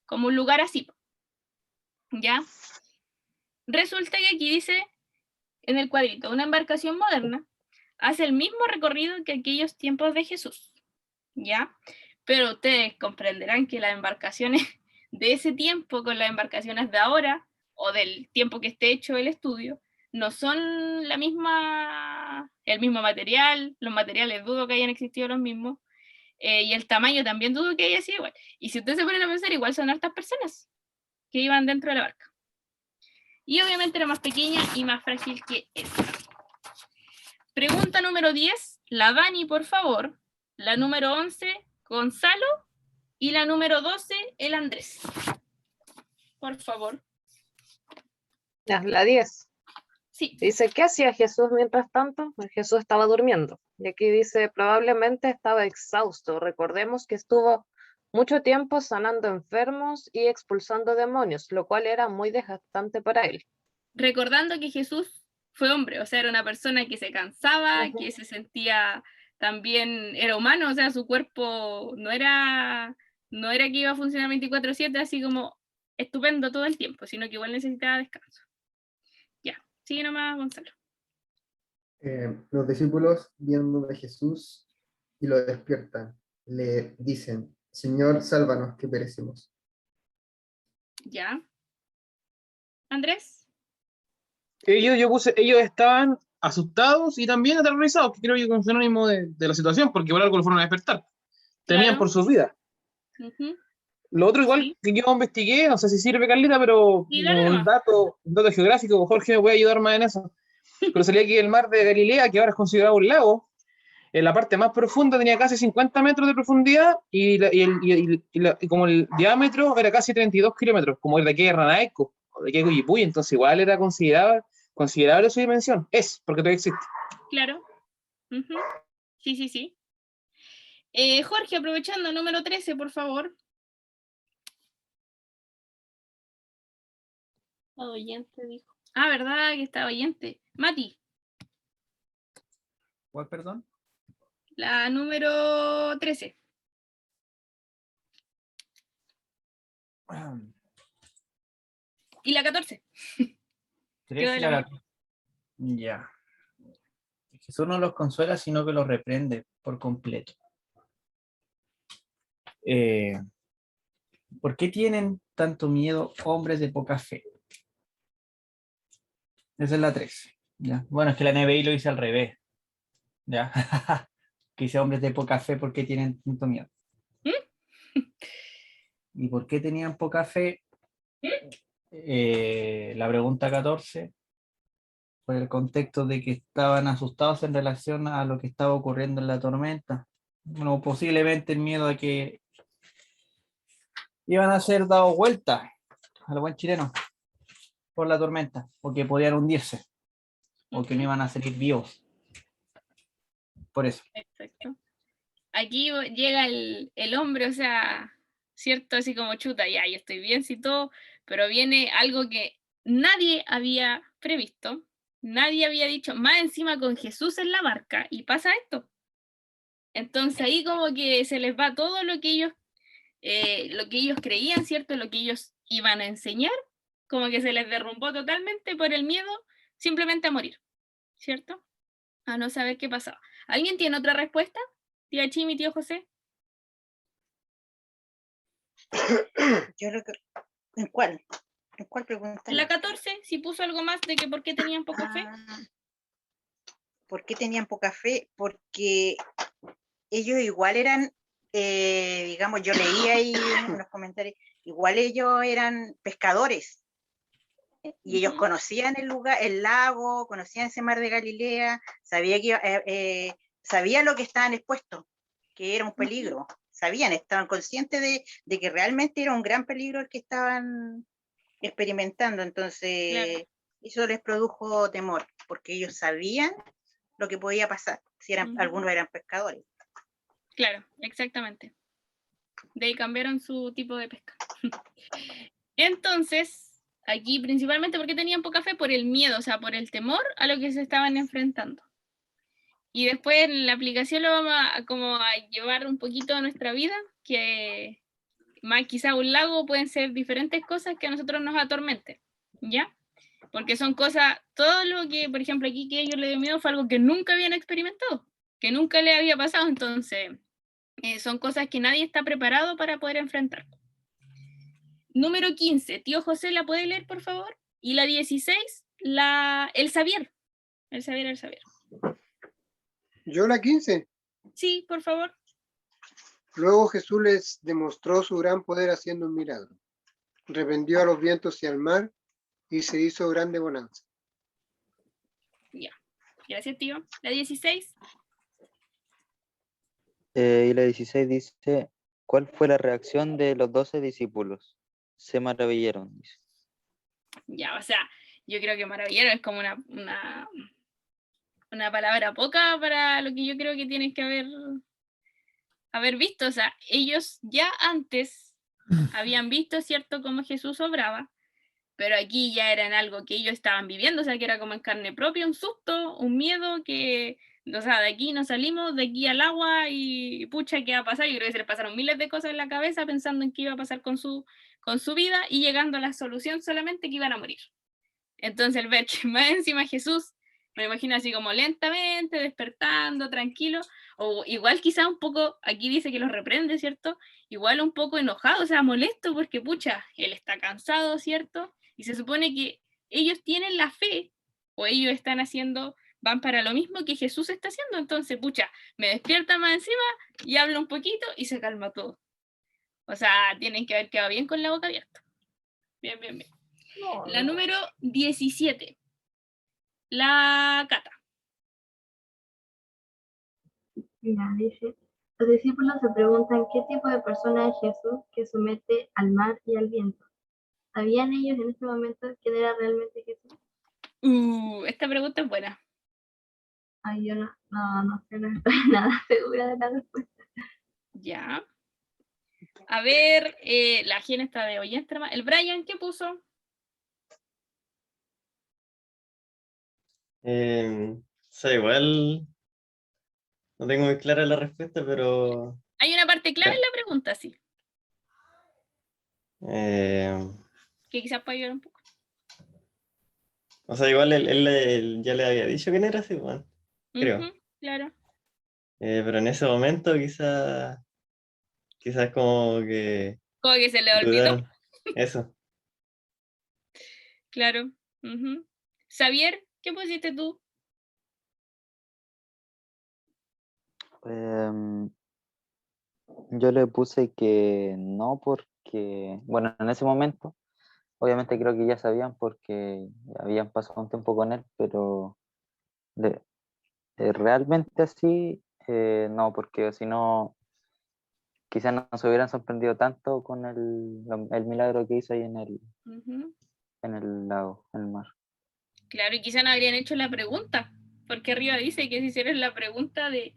Speaker 2: como un lugar así, ¿ya? Resulta que aquí dice, en el cuadrito, una embarcación moderna hace el mismo recorrido que aquellos tiempos de Jesús, ¿ya? Pero ustedes comprenderán que las embarcaciones de ese tiempo con las embarcaciones de ahora, o del tiempo que esté hecho el estudio, no son el mismo material, los materiales dudo que hayan existido los mismos, y el tamaño también dudo que haya sido igual. Y si ustedes se ponen a pensar, igual son hartas personas que iban dentro de la barca. Y obviamente era más pequeña y más frágil que esta. Pregunta número 10, la Dani, por favor. La número 11, Gonzalo. Y la número 12, el Andrés. Por favor.
Speaker 1: Ya, la 10.
Speaker 2: Sí.
Speaker 1: Dice, ¿qué hacía Jesús mientras tanto? Pues Jesús estaba durmiendo. Y aquí dice, probablemente estaba exhausto. Recordemos que estuvo mucho tiempo sanando enfermos y expulsando demonios, lo cual era muy desgastante para él.
Speaker 2: Recordando que Jesús fue hombre, o sea, era una persona que se cansaba, que se sentía también, era humano, o sea, su cuerpo no era que iba a funcionar 24/7 así como estupendo todo el tiempo, sino que igual necesitaba descanso. Ya, sigue nomás, Gonzalo.
Speaker 5: Los discípulos viendo a Jesús y lo despiertan. Le dicen, Señor, sálvanos que perecemos.
Speaker 2: Ya. Andrés.
Speaker 3: Ellos estaban asustados y también aterrorizados, que creo yo que es un sinónimo de la situación, porque por algo lo fueron a despertar. Temían por sus vidas. Lo otro igual que yo investigué, no sé si sirve, Carlita, pero un dato geográfico, Jorge me puede ayudar más en eso. Pero salía que el mar de Galilea, que ahora es considerado un lago, en la parte más profunda tenía casi 50 metros de profundidad y como el diámetro era casi 32 kilómetros, como el de aquí de Ranaico o de aquí de Coyipulli, entonces igual era considerable su dimensión. Es, porque todavía existe.
Speaker 2: Claro. Sí. Jorge, aprovechando, número 13, por favor.
Speaker 4: Estado oyente, dijo.
Speaker 2: Ah, ¿verdad que estaba oyente? Mati.
Speaker 10: ¿Cuál, perdón?
Speaker 2: La número 13. Y la 14.
Speaker 10: 13, ya. Jesús no los consuela, sino que los reprende por completo. ¿Por qué tienen tanto miedo hombres de poca fe? Esa es la 13. ¿Ya? Bueno, es que la NBI lo dice al revés. ¿Ya? Que dice hombres de poca fe, ¿por qué tienen tanto miedo? ¿Y por qué tenían poca fe? La pregunta 14, por el contexto de que estaban asustados en relación a lo que estaba ocurriendo en la tormenta. Bueno, posiblemente el miedo a que iban a ser dados vuelta al buen chileno por la tormenta, o que podían hundirse, o que no iban a salir vivos. Por eso.
Speaker 2: Exacto. Aquí llega el hombre, o sea, cierto, así como chuta, ya, yo estoy bien, sí, todo, pero viene algo que nadie había previsto, nadie había dicho, más encima con Jesús en la barca, y pasa esto. Entonces ahí como que se les va todo lo que ellos creían, ¿cierto? Lo que ellos iban a enseñar, como que se les derrumbó totalmente por el miedo simplemente a morir, ¿cierto? A no saber qué pasaba. ¿Alguien tiene otra respuesta? Tía Chimi, tío José.
Speaker 7: Yo lo que... ¿En cuál? ¿En cuál pregunta?
Speaker 2: En la 14, si puso algo más de que por qué tenían poca fe.
Speaker 7: ¿Por qué tenían poca fe? Porque ellos igual eran, digamos, yo leí ahí en los comentarios, igual ellos eran pescadores. Y ellos conocían el lugar, el lago, conocían ese mar de Galilea, sabían lo que estaban expuestos, que era un peligro. sabían, estaban conscientes de que realmente era un gran peligro el que estaban experimentando, entonces eso les produjo temor, porque ellos sabían lo que podía pasar, si eran, algunos eran pescadores.
Speaker 2: Claro, exactamente. De ahí cambiaron su tipo de pesca. Entonces, aquí principalmente porque tenían poca fe, por el miedo, o sea, por el temor a lo que se estaban enfrentando. Y después en la aplicación lo vamos como a llevar un poquito a nuestra vida, que más quizá un lago pueden ser diferentes cosas que a nosotros nos atormenten, ¿ya? Porque son cosas, todo lo que, por ejemplo, aquí que ellos le dio miedo fue algo que nunca habían experimentado, que nunca le había pasado, entonces son cosas que nadie está preparado para poder enfrentar. Número 15, tío José, ¿la puede leer, por favor? Y la 16, el Xavier. El Xavier.
Speaker 8: Yo la 15.
Speaker 2: Sí, por favor.
Speaker 8: Luego Jesús les demostró su gran poder haciendo un milagro. Reprendió a los vientos y al mar y se hizo grande bonanza.
Speaker 2: Ya, gracias, tío. La 16.
Speaker 11: Y la 16 dice, ¿cuál fue la reacción de los 12 discípulos? Se maravillaron, dice.
Speaker 2: Ya, o sea, yo creo que maravilloso es como una palabra poca para lo que yo creo que tienes que haber visto. O sea, ellos ya antes habían visto, ¿cierto?, cómo Jesús obraba, pero aquí ya era en algo que ellos estaban viviendo, o sea, que era como en carne propia, un susto, un miedo que, o sea, de aquí no salimos, de aquí al agua y pucha, ¿qué va a pasar? Yo creo que se les pasaron miles de cosas en la cabeza pensando en qué iba a pasar con su vida y llegando a la solución solamente que iban a morir. Entonces el ver que más encima Jesús, me imagino así como lentamente, despertando, tranquilo, o igual quizá un poco, aquí dice que los reprende, ¿cierto? Igual un poco enojado, o sea, molesto porque pucha, él está cansado, ¿cierto? Y se supone que ellos tienen la fe, o ellos están haciendo, van para lo mismo que Jesús está haciendo, entonces, pucha, me despierta más encima y habla un poquito y se calma todo. O sea, tienen que haber quedado bien con la boca abierta. Bien. La número 17. La Cata.
Speaker 9: Mira, dice, los discípulos se preguntan qué tipo de persona es Jesús que somete al mar y al viento. ¿Sabían ellos en este momento quién era realmente Jesús?
Speaker 2: Esta pregunta es buena.
Speaker 9: Ay, yo no sé, no estoy nada segura de la respuesta.
Speaker 2: Ya. A ver, la Gina está de Oyenstrama. El Brian, ¿qué puso?
Speaker 6: O sea, igual no tengo muy clara la respuesta, pero
Speaker 2: Hay una parte clave en la pregunta, sí. Que quizás puede ayudar un poco.
Speaker 6: o sea, igual él ya le había dicho quién era, sí, bueno, creo.
Speaker 2: Claro.
Speaker 6: Pero en ese momento quizás como que
Speaker 2: Como que se le olvidó.
Speaker 6: dudaron. Eso.
Speaker 2: Claro. Xavier, ¿qué pusiste tú?
Speaker 11: Yo le puse que no porque, bueno, en ese momento, obviamente creo que ya sabían porque habían pasado un tiempo con él, pero realmente así, no, porque si no, quizás no se hubieran sorprendido tanto con el milagro que hizo ahí en el lago, en el mar.
Speaker 2: Claro, y quizás no habrían hecho la pregunta, porque arriba dice que si hicieran la pregunta de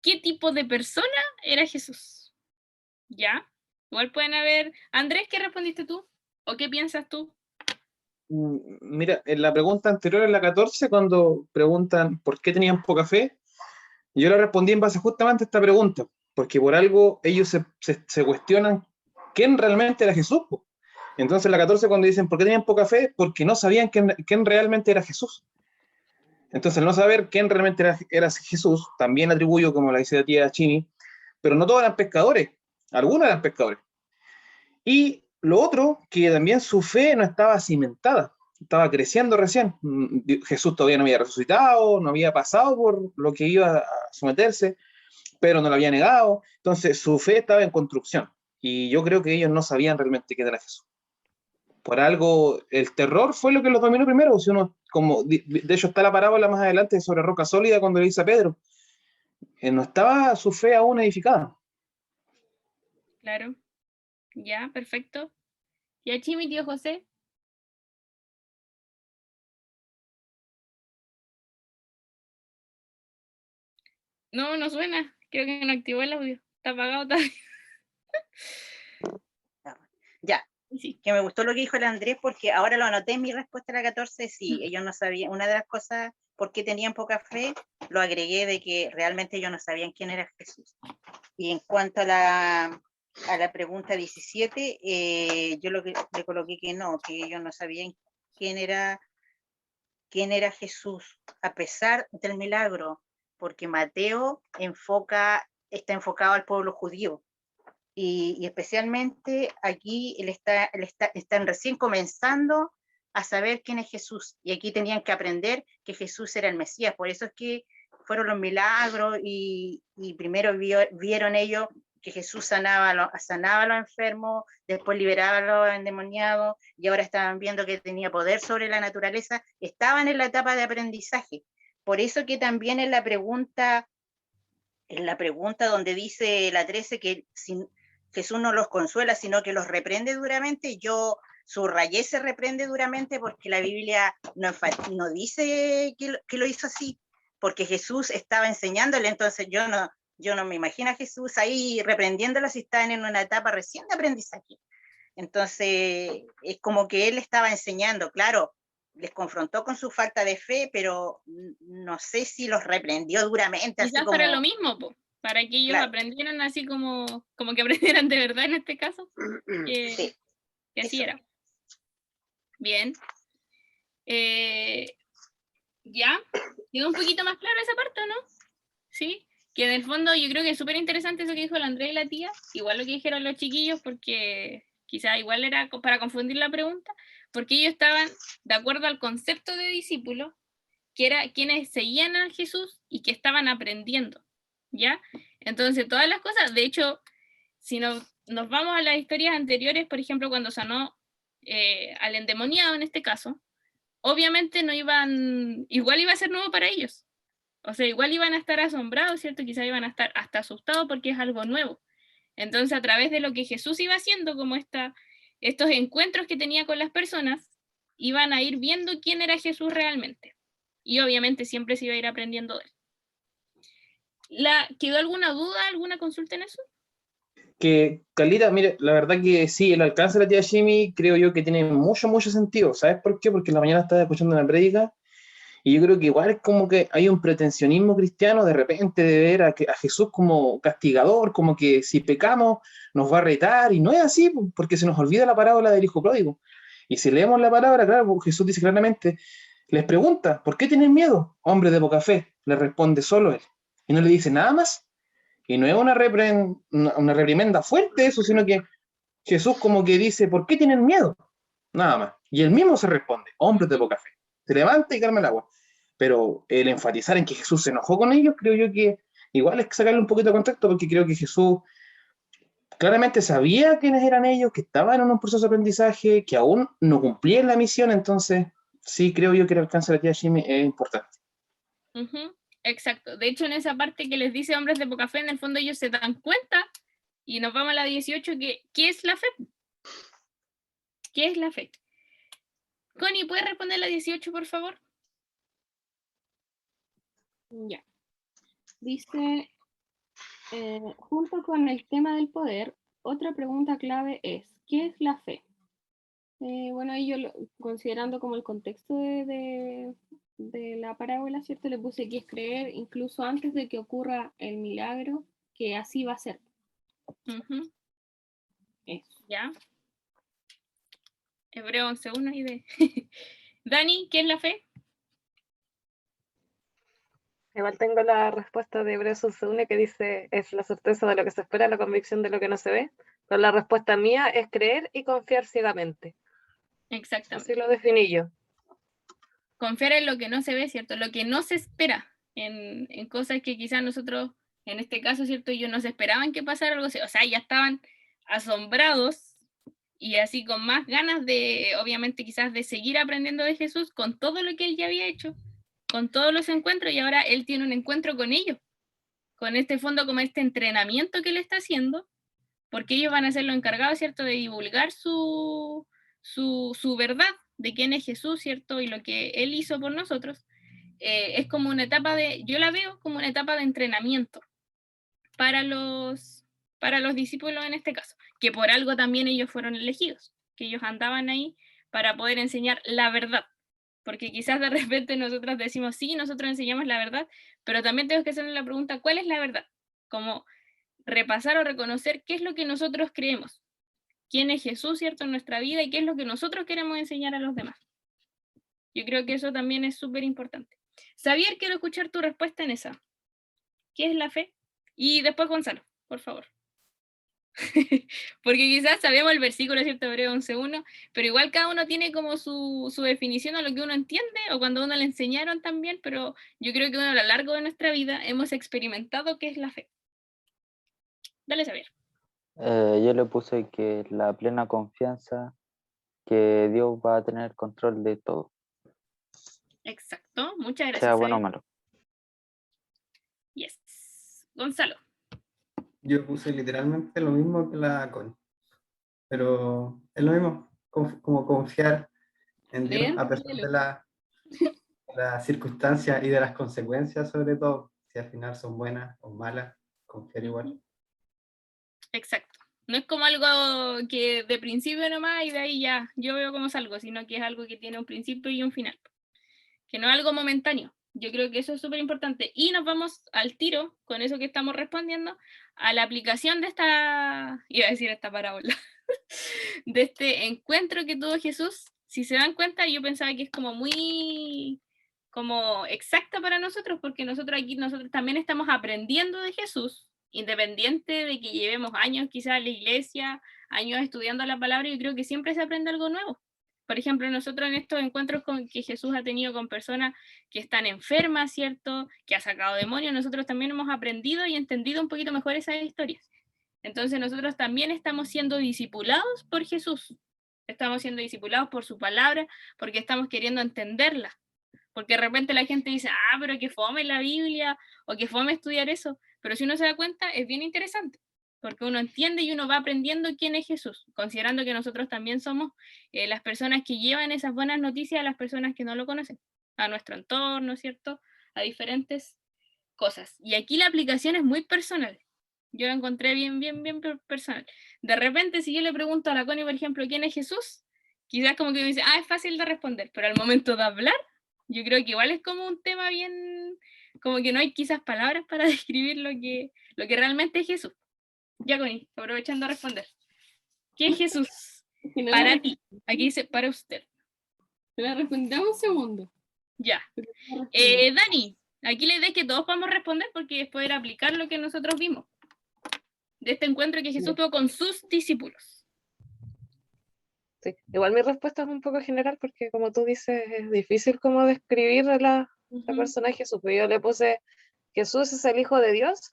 Speaker 2: ¿qué tipo de persona era Jesús? ¿Ya? Igual pueden haber... Andrés, ¿qué respondiste tú? ¿O qué piensas tú?
Speaker 3: Mira, en la pregunta anterior, en la 14, cuando preguntan por qué tenían poca fe, yo le respondí en base justamente a esta pregunta, porque por algo ellos se cuestionan quién realmente era Jesús. Entonces, en la 14, cuando dicen por qué tenían poca fe, porque no sabían quién realmente era Jesús. Entonces, al no saber quién realmente era Jesús, también atribuyo, como la dice la tía Chini, pero no todos eran pescadores, algunos eran pescadores. Y lo otro, que también su fe no estaba cimentada, estaba creciendo recién. Jesús todavía no había resucitado, no había pasado por lo que iba a someterse, pero no lo había negado. Entonces su fe estaba en construcción. Y yo creo que ellos no sabían realmente quién era Jesús. Por algo, el terror fue lo que los dominó primero. Si uno, como, de hecho está la parábola más adelante sobre roca sólida cuando le dice a Pedro, no estaba su fe aún edificada.
Speaker 2: Claro. Ya, perfecto. ¿Y a Chimi, tío José? No, no suena. Creo que no activó el audio. Está apagado todavía.
Speaker 7: Ya,
Speaker 2: Sí.
Speaker 7: que me gustó lo que dijo el Andrés, porque ahora lo anoté en mi respuesta a la 14, sí, ellos no sabían, una de las cosas por qué tenían poca fe, lo agregué de que realmente ellos no sabían quién era Jesús. Y en cuanto a la pregunta 17, yo le coloqué que no, que ellos no sabían quién era Jesús, a pesar del milagro, porque Mateo está enfocado al pueblo judío. Y especialmente aquí están recién comenzando a saber quién es Jesús, y aquí tenían que aprender que Jesús era el Mesías. Por eso es que fueron los milagros, y primero vieron ellos que Jesús sanaba a los enfermos, después liberaba a los endemoniados, y ahora estaban viendo que tenía poder sobre la naturaleza. Estaban en la etapa de aprendizaje. Por eso que también en la pregunta donde dice la 13 que Jesús no los consuela, sino que los reprende duramente, yo subrayé se reprende duramente, porque la Biblia no dice que lo hizo así, porque Jesús estaba enseñándole. Entonces yo no me imagino a Jesús ahí reprendiéndolo si están en una etapa recién de aprendizaje. Entonces es como que él estaba enseñando. Claro, les confrontó con su falta de fe, pero no sé si los reprendió duramente.
Speaker 2: Quizás
Speaker 7: así como,
Speaker 2: para lo mismo, para que ellos aprendieran así como que aprendieran de verdad en este caso, que así era. Bien. Ya, quedó un poquito más claro esa parte, ¿no? Sí, que en el fondo yo creo que es súper interesante eso que dijo el Andrés y la tía, igual lo que dijeron los chiquillos, porque quizá igual era para confundir la pregunta, porque ellos estaban de acuerdo al concepto de discípulo, que era quienes seguían a Jesús y que estaban aprendiendo, ¿ya? Entonces todas las cosas, de hecho, si nos vamos a las historias anteriores, por ejemplo, cuando sanó al endemoniado en este caso, obviamente igual iba a ser nuevo para ellos. O sea, igual iban a estar asombrados, ¿cierto? Quizás iban a estar hasta asustados porque es algo nuevo. Entonces, a través de lo que Jesús iba haciendo, como estos encuentros que tenía con las personas, iban a ir viendo quién era Jesús realmente. Y obviamente siempre se iba a ir aprendiendo de él. ¿Quedó alguna duda, alguna consulta en eso?
Speaker 3: Que, Carlita, mire, la verdad que sí, el alcance de la tía Jimmy creo yo que tiene mucho, mucho sentido. ¿Sabes por qué? Porque en la mañana estaba escuchando una prédica y yo creo que igual es como que hay un pretensionismo cristiano de repente de ver a Jesús como castigador, como que si pecamos nos va a retar, y no es así, porque se nos olvida la parábola del hijo pródigo. Y si leemos la palabra, claro, Jesús dice claramente, les pregunta, ¿por qué tienen miedo? Hombre de poca fe, le responde solo él. Y no le dice nada más. Y no es una reprimenda fuerte eso, sino que Jesús como que dice, ¿por qué tienen miedo? Nada más. Y él mismo se responde, hombres de poca fe. Se levanta y calma el agua. Pero el enfatizar en que Jesús se enojó con ellos, creo yo que igual es sacarle un poquito de contexto, porque creo que Jesús claramente sabía quiénes eran ellos, que estaban en un proceso de aprendizaje, que aún no cumplían la misión. Entonces sí creo yo que el alcance de la tía Jimmy es importante.
Speaker 2: Exacto. De hecho, en esa parte que les dice hombres de poca fe, en el fondo ellos se dan cuenta, y nos vamos a la 18, ¿qué es la fe? ¿Qué es la fe? Connie, ¿puedes responder la 18, por favor?
Speaker 4: Ya. Dice, junto con el tema del poder, otra pregunta clave es, ¿qué es la fe? Bueno, ahí yo considerando como el contexto de la parábola, ¿cierto? Le puse que es creer incluso antes de que ocurra el milagro, que así va a ser. Eso.
Speaker 2: Ya. Hebreo 11:1 y de... Dani, ¿qué es la fe?
Speaker 1: Igual tengo la respuesta de Hebreos 11:1 que dice, es la certeza de lo que se espera, la convicción de lo que no se ve. Pero la respuesta mía es creer y confiar ciegamente.
Speaker 2: Exactamente.
Speaker 1: Así lo definí yo.
Speaker 2: Confiar en lo que no se ve, ¿cierto? Lo que no se espera, en cosas que quizás nosotros, en este caso, ¿cierto? Ellos no se esperaban que pasara algo así. O sea, ya estaban asombrados y así con más ganas de, obviamente, quizás de seguir aprendiendo de Jesús con todo lo que él ya había hecho, con todos los encuentros, y ahora él tiene un encuentro con ellos, con este fondo, como este entrenamiento que él está haciendo, porque ellos van a ser los encargados, ¿cierto?, de divulgar su verdad de quién es Jesús, ¿cierto?, y lo que Él hizo por nosotros. Es como una etapa yo la veo como una etapa de entrenamiento para los discípulos en este caso, que por algo también ellos fueron elegidos, que ellos andaban ahí para poder enseñar la verdad, porque quizás de repente nosotros decimos, sí, nosotros enseñamos la verdad, pero también tenemos que hacernos la pregunta, ¿cuál es la verdad? Como repasar o reconocer qué es lo que nosotros creemos, quién es Jesús, ¿cierto?, en nuestra vida y qué es lo que nosotros queremos enseñar a los demás. Yo creo que eso también es súper importante. Xavier, quiero escuchar tu respuesta en esa. ¿Qué es la fe? Y después Gonzalo, por favor. Porque quizás sabemos el versículo, ¿cierto?, Hebreo 11:1, pero igual cada uno tiene como su definición a lo que uno entiende, o cuando uno le enseñaron también, pero yo creo que uno a lo largo de nuestra vida hemos experimentado qué es la fe. Dale, Xavier.
Speaker 11: Yo le puse que la plena confianza que Dios va a tener control de todo,
Speaker 2: Exacto, muchas gracias,
Speaker 11: sea bueno o
Speaker 2: Xavier.
Speaker 11: malo.
Speaker 2: Yes. Gonzalo.
Speaker 5: Yo puse literalmente lo mismo que la Connie, pero es lo mismo, como confiar en Dios
Speaker 4: Leer,
Speaker 5: a pesar
Speaker 4: léelo.
Speaker 5: de las circunstancias y de las consecuencias, sobre todo, si al final son buenas o malas, confiar igual.
Speaker 2: Exacto. No es como algo que de principio nomás y de ahí ya yo veo cómo salgo, sino que es algo que tiene un principio y un final. Que no es algo momentáneo. Yo creo que eso es súper importante. Y nos vamos al tiro, con eso que estamos respondiendo, a la aplicación de esta parábola, de este encuentro que tuvo Jesús. Si se dan cuenta, yo pensaba que es como muy como exacta para nosotros, porque nosotros también estamos aprendiendo de Jesús, independiente de que llevemos años quizás en la iglesia, años estudiando la palabra, yo creo que siempre se aprende algo nuevo. Por ejemplo, nosotros en estos encuentros que Jesús ha tenido con personas que están enfermas, ¿cierto?, que ha sacado demonios, nosotros también hemos aprendido y entendido un poquito mejor esas historias. Entonces nosotros también estamos siendo discipulados por Jesús, estamos siendo discipulados por su palabra, porque estamos queriendo entenderla. Porque de repente la gente dice, pero que fome la Biblia, o que fome estudiar eso. Pero si uno se da cuenta, es bien interesante, porque uno entiende y uno va aprendiendo quién es Jesús, considerando que nosotros también somos las personas que llevan esas buenas noticias a las personas que no lo conocen, a nuestro entorno, ¿cierto?, a diferentes cosas. Y aquí la aplicación es muy personal. Yo la encontré bien personal. De repente, si yo le pregunto a la Connie, por ejemplo, ¿quién es Jesús?, quizás como que me dice, es fácil de responder, pero al momento de hablar, yo creo que igual es como un tema bien, como que no hay quizás palabras para describir lo que realmente es Jesús. Ya, Connie, aprovechando a responder. ¿Qué es Jesús para ti? Aquí dice, para usted.
Speaker 4: Te la respondamos un segundo.
Speaker 2: Ya. Dani, aquí la idea es que todos podamos responder porque es poder aplicar lo que nosotros vimos de este encuentro que Jesús tuvo con sus discípulos.
Speaker 1: Sí, igual mi respuesta es un poco general porque como tú dices, es difícil como describir a la persona de Jesús. Pero yo le puse, Jesús es el Hijo de Dios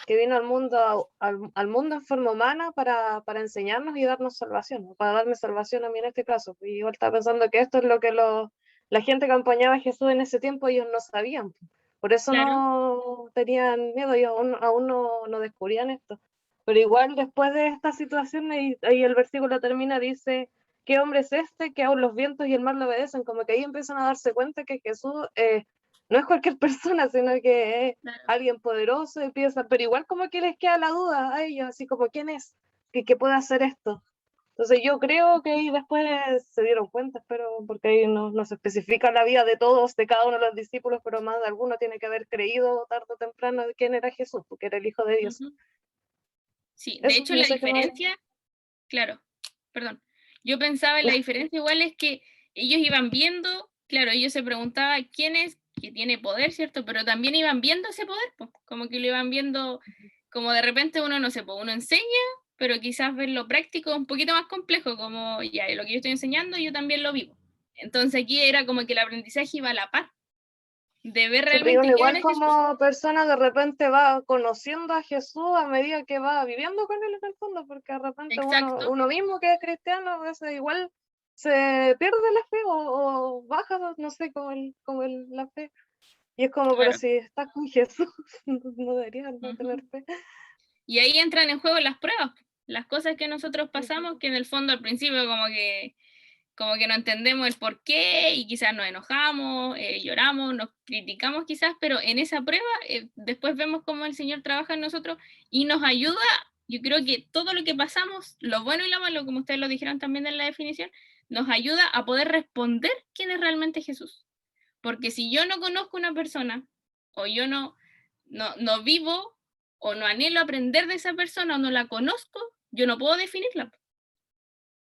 Speaker 1: que vino al mundo en forma humana para enseñarnos y darnos salvación, para darme salvación a mí en este caso. Y igual estaba pensando que esto es lo que la gente que acompañaba a Jesús en ese tiempo, ellos no sabían. Por eso no tenían miedo, y aún no descubrían esto. Pero igual después de esta situación, y el versículo termina, dice, ¿qué hombre es este que aún los vientos y el mar le obedecen? Como que ahí empiezan a darse cuenta que Jesús no es cualquier persona, sino que es alguien poderoso, y piensan, pero igual como que les queda la duda a ellos, así como, ¿quién es? ¿Qué puede hacer esto? Entonces yo creo que ahí después se dieron cuenta, pero porque ahí no se especifica la vida de todos, de cada uno de los discípulos, pero más de alguno tiene que haber creído tarde o temprano de quién era Jesús, porque era el Hijo de Dios.
Speaker 2: Sí, de hecho la diferencia, claro, perdón, yo pensaba en la diferencia igual es que ellos iban viendo, claro, ellos se preguntaban quién es que tiene poder, ¿cierto? Pero también iban viendo ese poder, pues, como que lo iban viendo, como de repente uno, no sé, pues uno enseña, pero quizás verlo práctico es un poquito más complejo, como ya, lo que yo estoy enseñando yo también lo vivo. Entonces aquí era como que el aprendizaje iba a la par, de ver realmente
Speaker 1: quién igual como persona de repente va conociendo a Jesús a medida que va viviendo con él en el fondo, porque de repente uno mismo que es cristiano a veces igual se pierde la fe o baja, no sé, como la fe. Y es como, pero si estás con Jesús, no deberías no tener fe.
Speaker 2: Y ahí entran en juego las pruebas. las cosas que nosotros pasamos, que en el fondo al principio como que no entendemos el por qué y quizás nos enojamos, lloramos, nos criticamos quizás, pero en esa prueba después vemos cómo el Señor trabaja en nosotros y nos ayuda. Yo creo que todo lo que pasamos, lo bueno y lo malo, como ustedes lo dijeron también en la definición, nos ayuda a poder responder quién es realmente Jesús. Porque si yo no conozco una persona, o yo no vivo, o no anhelo aprender de esa persona, o no la conozco, yo no puedo definirla.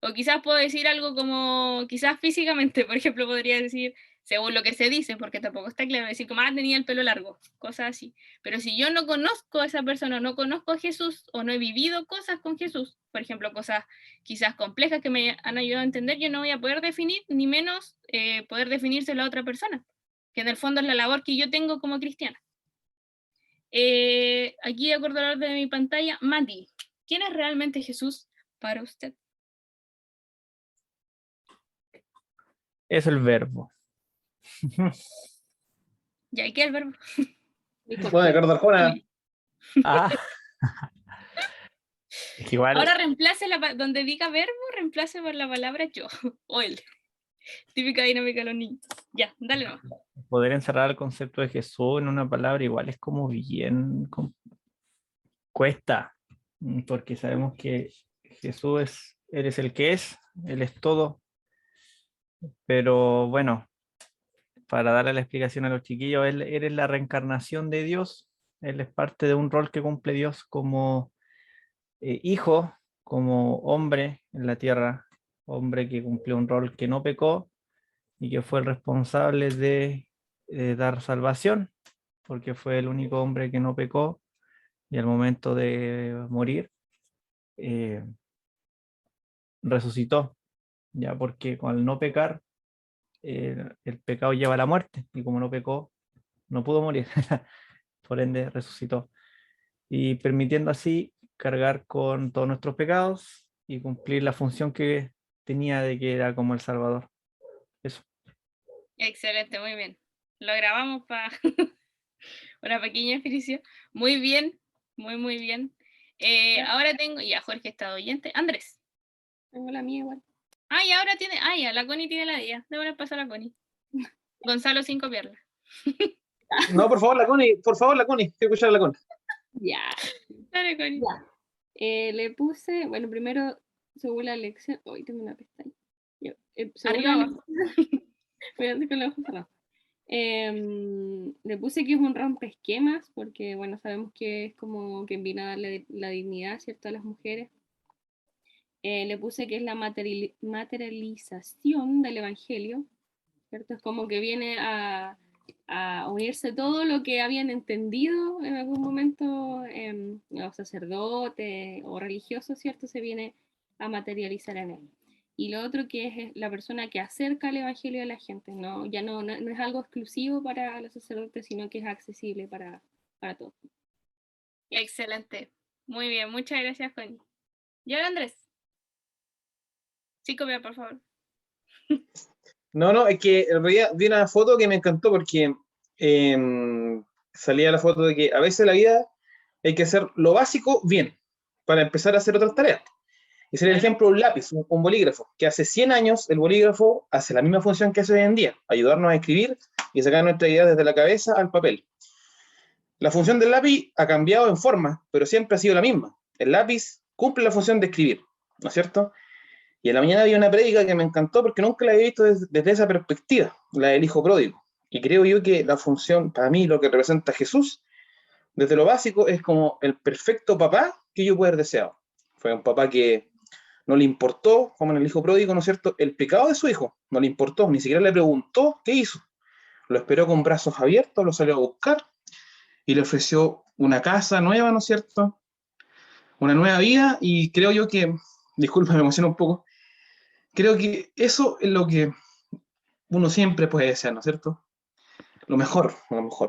Speaker 2: O quizás puedo decir algo como, quizás físicamente, por ejemplo, podría decir, según lo que se dice, porque tampoco está claro, decir como, tenía el pelo largo, cosas así. Pero si yo no conozco a esa persona, no conozco a Jesús, o no he vivido cosas con Jesús, por ejemplo, cosas quizás complejas que me han ayudado a entender, yo no voy a poder definir, ni menos poder definirse la otra persona, que en el fondo es la labor que yo tengo como cristiana. Aquí, de acuerdo al orden de mi pantalla, Mati, ¿quién es realmente Jesús para usted?
Speaker 10: Es el verbo.
Speaker 2: ¿Ya? ¿Y qué es el verbo?
Speaker 3: Bueno, Ricardo Arjona.
Speaker 10: Es que igual,
Speaker 2: Ahora reemplace donde diga verbo, reemplace por la palabra yo o él. Típica dinámica de los niños. Ya, dale nomás.
Speaker 10: poder encerrar el concepto de Jesús en una palabra igual es como bien cuesta, porque sabemos que Jesús Él es el que es, Él es todo, pero bueno, para darle la explicación a los chiquillos, Él es la reencarnación de Dios, Él es parte de un rol que cumple Dios como hijo, como hombre en la tierra, hombre que cumplió un rol que no pecó y que fue el responsable de dar salvación, porque fue el único hombre que no pecó y al momento de morir resucitó, ya porque al no pecar el pecado lleva a la muerte y como no pecó no pudo morir, por ende resucitó y permitiendo así cargar con todos nuestros pecados y cumplir la función que tenía de que era como el Salvador. Eso.
Speaker 2: Excelente, muy bien. Lo grabamos para una pequeña definición. Muy bien, muy bien. Ahora tengo, ya Jorge está oyente. Andrés.
Speaker 4: Tengo la mía igual.
Speaker 2: Y ahora tiene, ya, la Connie tiene la de ella. Debo pasar a la Connie. Gonzalo sin copiarla.
Speaker 3: No, por favor, la Connie, quiero escuchar a la Connie.
Speaker 4: Ya.
Speaker 2: Dale, Connie.
Speaker 4: Ya. Le puse, bueno, primero, según la lección, hoy tengo una pestaña. Según la lección, voy a hacer con los ojos cerrados. Le puse que es un rompeesquemas, porque, bueno, sabemos que es como que viene a darle la dignidad, ¿cierto?, a las mujeres. Le puse que es la materialización del Evangelio, ¿cierto? Es como que viene a unirse todo lo que habían entendido en algún momento los sacerdotes o religiosos, ¿cierto? Se viene a materializar en él. Y lo otro que es la persona que acerca el Evangelio a la gente, ¿no? Ya no es algo exclusivo para los sacerdotes, sino que es accesible para todos.
Speaker 2: Excelente. Muy bien, muchas gracias, Connie. ¿Y ahora, Andrés? Sí, copia, por favor.
Speaker 3: No, es que en realidad vi una foto que me encantó porque salía la foto de que a veces en la vida hay que hacer lo básico bien para empezar a hacer otras tareas. Y sería el ejemplo un lápiz, un bolígrafo, que hace 100 años el bolígrafo hace la misma función que hace hoy en día, ayudarnos a escribir y sacar nuestra idea desde la cabeza al papel. La función del lápiz ha cambiado en forma, pero siempre ha sido la misma. El lápiz cumple la función de escribir, ¿no es cierto? Y en la mañana había una prédica que me encantó porque nunca la había visto desde esa perspectiva, la del hijo pródigo. Y creo yo que la función, para mí, lo que representa a Jesús, desde lo básico, es como el perfecto papá que yo puedo haber deseado. Fue un papá que no le importó, como en el hijo pródigo, ¿no es cierto?, el pecado de su hijo. No le importó, ni siquiera le preguntó qué hizo. Lo esperó con brazos abiertos, lo salió a buscar y le ofreció una casa nueva, ¿no es cierto?, una nueva vida. Y creo yo que, disculpa, me emociono un poco, creo que eso es lo que uno siempre puede desear, ¿no es cierto? Lo mejor,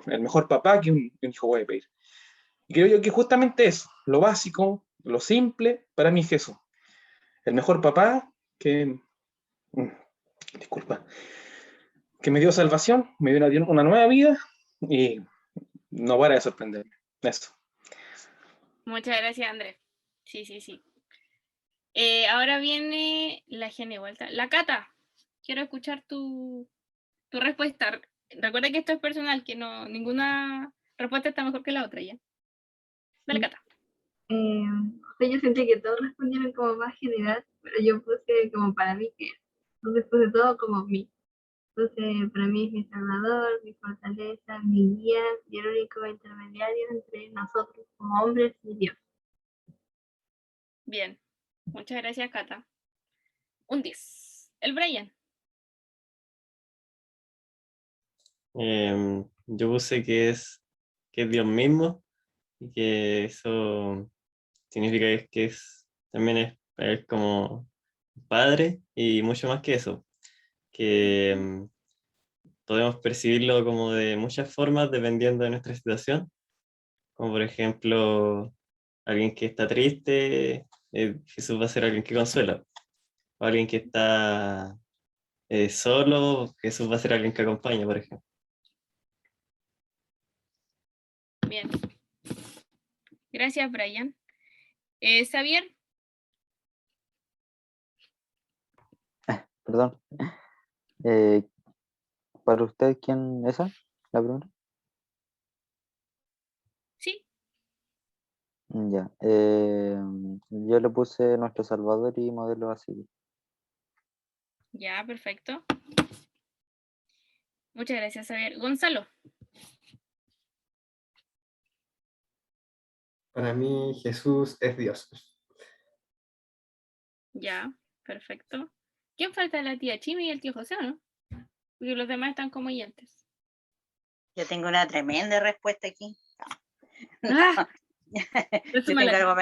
Speaker 3: el mejor papá que un hijo puede pedir. Y creo yo que justamente eso, lo básico, lo simple, para mí es Jesús. El mejor papá que, que me dio salvación, me dio una nueva vida y no para de sorprenderme. Eso.
Speaker 2: Muchas gracias, Andrés. Sí. Ahora viene la Gene vuelta. La Cata, quiero escuchar tu respuesta. Recuerda que esto es personal, que no ninguna respuesta está mejor que la otra, ¿ya? Dale, Cata.
Speaker 9: Yo sentí que todos respondieron como más general, pero yo puse como para mí que entonces puse todo como mí. Entonces, para mí es mi salvador, mi fortaleza, mi guía y el único intermediario entre nosotros como hombres y Dios.
Speaker 2: Bien, muchas gracias, Cata. Un 10. El Brian.
Speaker 6: Yo puse que es Dios mismo y que eso significa que también es como padre y mucho más que eso, que podemos percibirlo como de muchas formas dependiendo de nuestra situación, como por ejemplo alguien que está triste, Jesús va a ser alguien que consuela, o alguien que está solo, Jesús va a ser alguien que acompaña, por ejemplo.
Speaker 2: Bien. Gracias, Brian. Xavier.
Speaker 11: Perdón. ¿Para usted quién es esa? La pregunta.
Speaker 2: Sí.
Speaker 11: Ya. Yo le puse nuestro Salvador y modelo a seguir.
Speaker 2: Ya, perfecto. Muchas gracias, Xavier. Gonzalo.
Speaker 5: Para mí Jesús es Dios.
Speaker 2: Ya, perfecto. ¿Quién falta? La tía Chimi y el tío José, ¿o no? Porque los demás están como oyentes.
Speaker 7: Yo tengo una tremenda respuesta aquí.
Speaker 2: ¡Ah!
Speaker 7: Yo tengo algo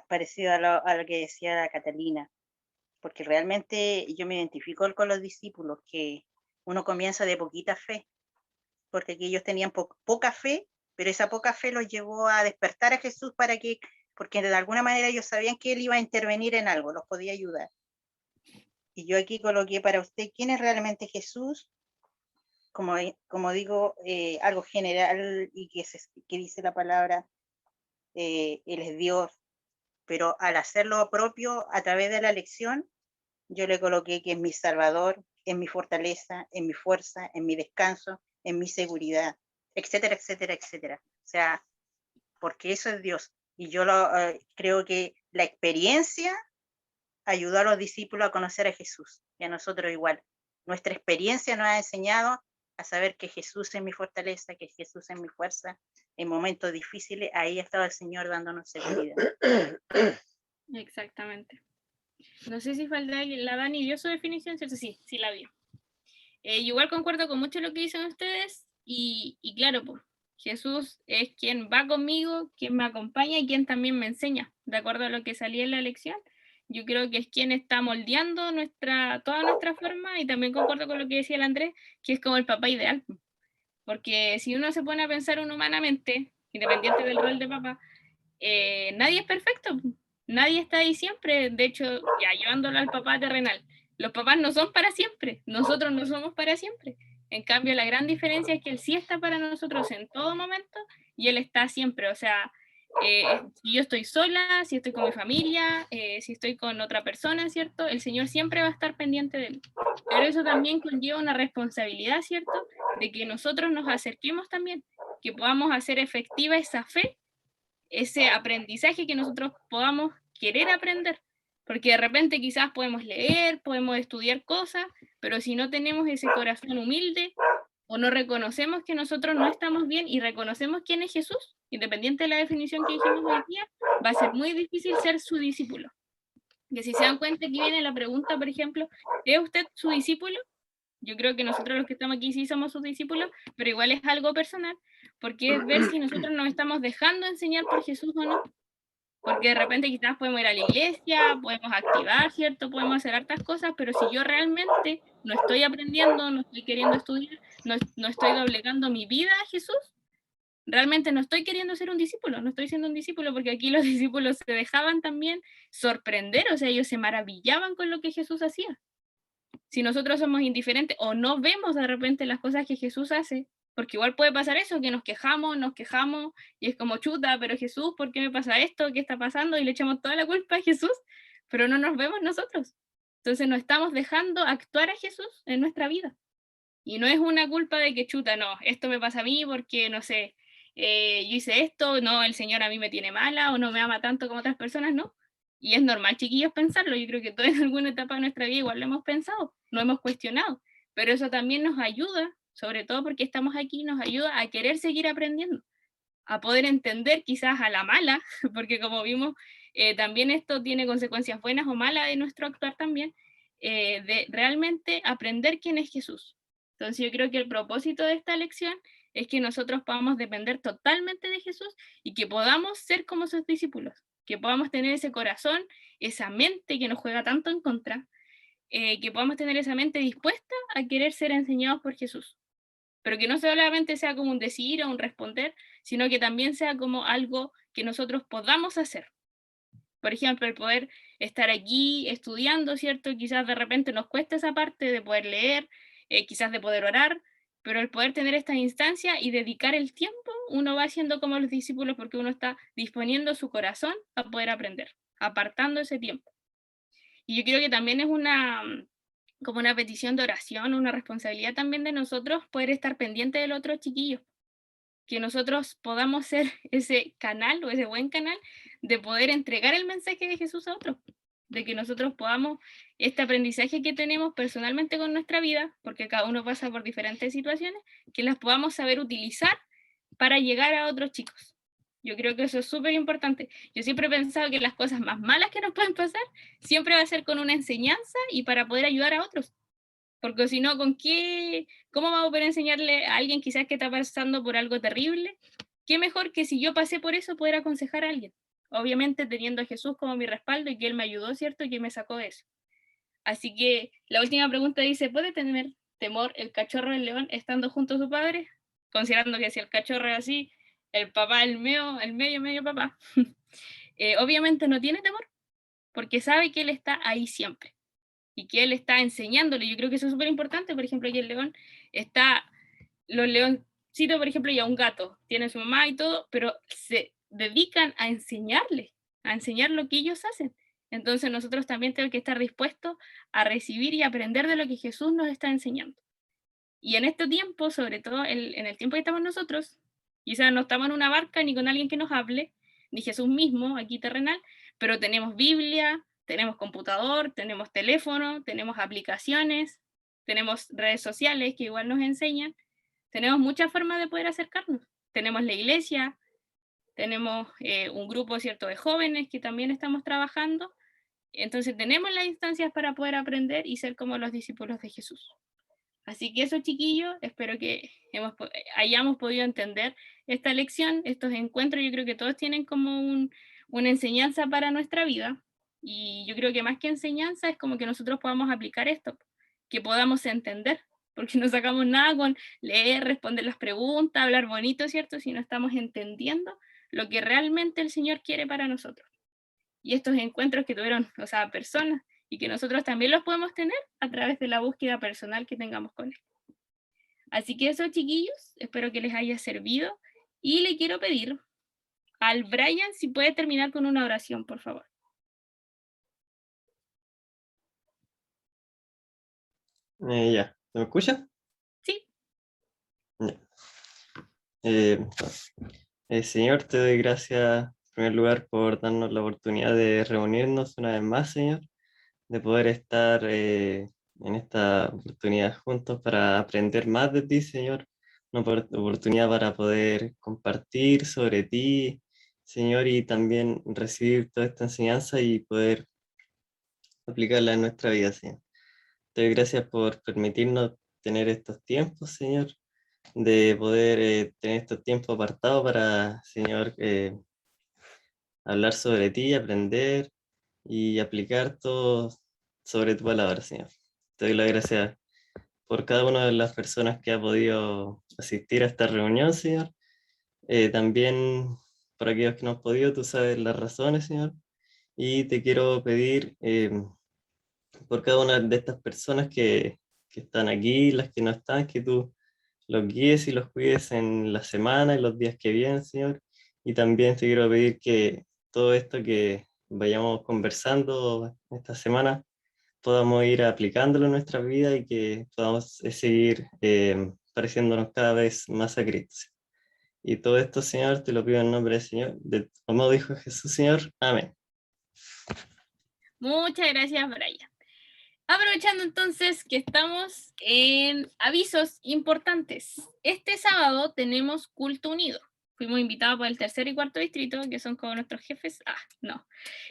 Speaker 7: parecido a lo que decía la Catalina, porque realmente yo me identifico con los discípulos, que uno comienza de poquita fe, porque aquí ellos tenían poca fe, pero esa poca fe los llevó a despertar a Jesús porque de alguna manera ellos sabían que Él iba a intervenir en algo, los podía ayudar. Y yo aquí coloqué para usted, ¿quién es realmente Jesús? Como digo, algo general y que dice la palabra, Él es Dios, pero al hacerlo propio a través de la lección, yo le coloqué que es mi Salvador, es mi fortaleza, es mi fuerza, es mi descanso, es mi seguridad, etcétera, etcétera, etcétera. O sea, porque eso es Dios. Y yo creo que la experiencia ayudó a los discípulos a conocer a Jesús y a nosotros igual. Nuestra experiencia nos ha enseñado a saber que Jesús es mi fortaleza, que Jesús es mi fuerza. En momentos difíciles, ahí estaba el Señor dándonos seguridad.
Speaker 2: Exactamente. No sé si falta la Dani dio su definición, ¿cierto? Sí, sí la vio. Igual concuerdo con mucho lo que dicen ustedes y claro, pues, Jesús es quien va conmigo, quien me acompaña y quien también me enseña, de acuerdo a lo que salía en la lección. Yo creo que es quien está moldeando toda nuestra forma y también concuerdo con lo que decía el Andrés, que es como el papá ideal. Porque si uno se pone a pensar humanamente, independiente del rol de papá, nadie es perfecto, nadie está ahí siempre. De hecho, ya llevándolo al papá terrenal, los papás no son para siempre, nosotros no somos para siempre. En cambio, la gran diferencia es que Él sí está para nosotros en todo momento y Él está siempre. O sea, si yo estoy sola, si estoy con mi familia, si estoy con otra persona, ¿cierto? El Señor siempre va a estar pendiente de mí. Pero eso también conlleva una responsabilidad, ¿cierto? De que nosotros nos acerquemos también, que podamos hacer efectiva esa fe, ese aprendizaje que nosotros podamos querer aprender. Porque de repente quizás podemos leer, podemos estudiar cosas, pero si no tenemos ese corazón humilde o no reconocemos que nosotros no estamos bien y reconocemos quién es Jesús, independiente de la definición que dijimos hoy día, va a ser muy difícil ser su discípulo. Que si se dan cuenta, aquí viene la pregunta, por ejemplo, ¿es usted su discípulo? Yo creo que nosotros los que estamos aquí sí somos sus discípulos, pero igual es algo personal, porque es ver si nosotros nos estamos dejando enseñar por Jesús o no. Porque de repente quizás podemos ir a la iglesia, podemos activar, ¿cierto? Podemos hacer hartas cosas, pero si yo realmente no estoy aprendiendo, no estoy queriendo estudiar, no estoy doblegando mi vida a Jesús, realmente no estoy queriendo ser un discípulo, no estoy siendo un discípulo, porque aquí los discípulos se dejaban también sorprender, o sea, ellos se maravillaban con lo que Jesús hacía. Si nosotros somos indiferentes o no vemos de repente las cosas que Jesús hace, porque igual puede pasar eso, que nos quejamos, y es como chuta, pero Jesús, ¿por qué me pasa esto? ¿Qué está pasando? Y le echamos toda la culpa a Jesús, pero no nos vemos nosotros. Entonces no estamos dejando actuar a Jesús en nuestra vida. Y no es una culpa de que chuta, no, esto me pasa a mí porque, no sé, yo hice esto, no, el Señor a mí me tiene mala o no me ama tanto como otras personas, no. Y es normal, chiquillos, pensarlo. Yo creo que todos en alguna etapa de nuestra vida igual lo hemos pensado, lo hemos cuestionado. Pero eso también nos ayuda, sobre todo porque estamos aquí, nos ayuda a querer seguir aprendiendo, a poder entender quizás a la mala, porque como vimos, también esto tiene consecuencias buenas o malas de nuestro actuar también, de realmente aprender quién es Jesús. Entonces yo creo que el propósito de esta lección es que nosotros podamos depender totalmente de Jesús y que podamos ser como sus discípulos, que podamos tener ese corazón, esa mente que nos juega tanto en contra, que podamos tener esa mente dispuesta a querer ser enseñados por Jesús. Pero que no solamente sea como un decir o un responder, sino que también sea como algo que nosotros podamos hacer. Por ejemplo, el poder estar aquí estudiando, ¿cierto? Quizás de repente nos cuesta esa parte de poder leer, quizás de poder orar, pero el poder tener esta instancia y dedicar el tiempo, uno va haciendo como los discípulos porque uno está disponiendo su corazón a poder aprender, apartando ese tiempo. Y yo creo que también es como una petición de oración, una responsabilidad también de nosotros poder estar pendiente del otro chiquillo, que nosotros podamos ser ese canal o ese buen canal de poder entregar el mensaje de Jesús a otros, de que nosotros podamos, este aprendizaje que tenemos personalmente con nuestra vida, porque cada uno pasa por diferentes situaciones, que las podamos saber utilizar para llegar a otros chicos. Yo creo que eso es súper importante. Yo siempre he pensado que las cosas más malas que nos pueden pasar siempre va a ser con una enseñanza y para poder ayudar a otros. Porque si no, ¿cómo vamos a poder enseñarle a alguien quizás que está pasando por algo terrible? Qué mejor que si yo pasé por eso poder aconsejar a alguien. Obviamente teniendo a Jesús como mi respaldo y que Él me ayudó, ¿cierto? Y que me sacó de eso. Así que la última pregunta dice, ¿puede tener temor el cachorro del león estando junto a su padre? Considerando que si el cachorro es así, el papá, el medio papá, obviamente no tiene temor, porque sabe que Él está ahí siempre y que Él está enseñándole. Yo creo que eso es súper importante. Por ejemplo, aquí el león los leoncitos, por ejemplo, y a un gato, tienen su mamá y todo, pero se dedican a enseñarle, a enseñar lo que ellos hacen. Entonces nosotros también tenemos que estar dispuestos a recibir y aprender de lo que Jesús nos está enseñando. Y en este tiempo, sobre todo en el tiempo que estamos nosotros, quizás no estamos en una barca ni con alguien que nos hable, ni Jesús mismo aquí terrenal, pero tenemos Biblia, tenemos computador, tenemos teléfono, tenemos aplicaciones, tenemos redes sociales que igual nos enseñan, tenemos muchas formas de poder acercarnos. Tenemos la iglesia, tenemos un grupo, ¿cierto?, de jóvenes que también estamos trabajando. Entonces tenemos las instancias para poder aprender y ser como los discípulos de Jesús. Así que eso, chiquillos, espero que hayamos podido entender esta lección, estos encuentros. Yo creo que todos tienen como una enseñanza para nuestra vida. Y yo creo que más que enseñanza es como que nosotros podamos aplicar esto, que podamos entender, porque no sacamos nada con leer, responder las preguntas, hablar bonito, ¿cierto? Si no estamos entendiendo lo que realmente el Señor quiere para nosotros. Y estos encuentros que tuvieron, o sea, personas, y que nosotros también los podemos tener a través de la búsqueda personal que tengamos con Él. Así que eso, chiquillos, espero que les haya servido. Y le quiero pedir al Brian si puede terminar con una oración, por favor.
Speaker 6: Ya, ¿me escucha?
Speaker 2: Sí.
Speaker 6: Señor, te doy gracias en primer lugar por darnos la oportunidad de reunirnos una vez más, Señor, de poder estar en esta oportunidad juntos para aprender más de ti, Señor, una oportunidad para poder compartir sobre ti, Señor, y también recibir toda esta enseñanza y poder aplicarla en nuestra vida, Señor. Te doy gracias por permitirnos tener estos tiempos, Señor, de poder tener estos tiempos apartados para, Señor, hablar sobre ti, aprender y aplicar todo sobre tu palabra, Señor. Te doy las gracias por cada una de las personas que ha podido asistir a esta reunión, Señor. También por aquellos que no han podido, tú sabes las razones, Señor. Y te quiero pedir por cada una de estas personas que están aquí, las que no están, que tú los guíes y los cuides en la semana y los días que vienen, Señor. Y también te quiero pedir que todo esto que vayamos conversando esta semana podamos ir aplicándolo en nuestra vida y que podamos seguir pareciéndonos cada vez más a Cristo. Y todo esto, Señor, te lo pido en nombre del Señor, de tu amado Hijo Jesús, Señor. Amén.
Speaker 2: Muchas gracias, Brian. Aprovechando entonces que estamos en avisos importantes. Este sábado tenemos culto unido. Fuimos invitados por el 3er y 4º distrito, que son como nuestros jefes.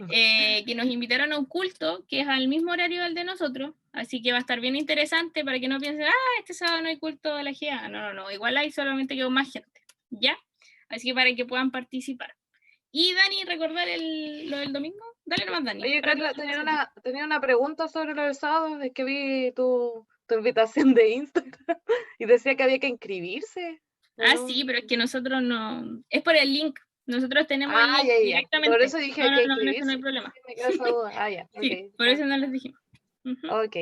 Speaker 2: Que nos invitaron a un culto que es al mismo horario del de nosotros. Así que va a estar bien interesante para que no piensen, este sábado no hay culto de la GA. No. Igual hay, solamente que con más gente. ¿Ya? Así que para que puedan participar. Y Dani, recordar lo del domingo. Dale nomás, Dani.
Speaker 1: Oye, Carla, tenía una pregunta sobre lo del sábado. Es que vi tu invitación de Instagram y decía que había que inscribirse. ¿no?
Speaker 2: Sí, pero es que nosotros no. Es por el link. Nosotros tenemos el link
Speaker 1: ya.
Speaker 2: directamente.
Speaker 1: Por eso dije que
Speaker 2: no,
Speaker 1: inscribirse.
Speaker 2: eso no hay problema.
Speaker 1: Me queda esa duda. Ya.
Speaker 2: Sí,
Speaker 1: Okay,
Speaker 2: por eso no les dijimos.
Speaker 1: Ok.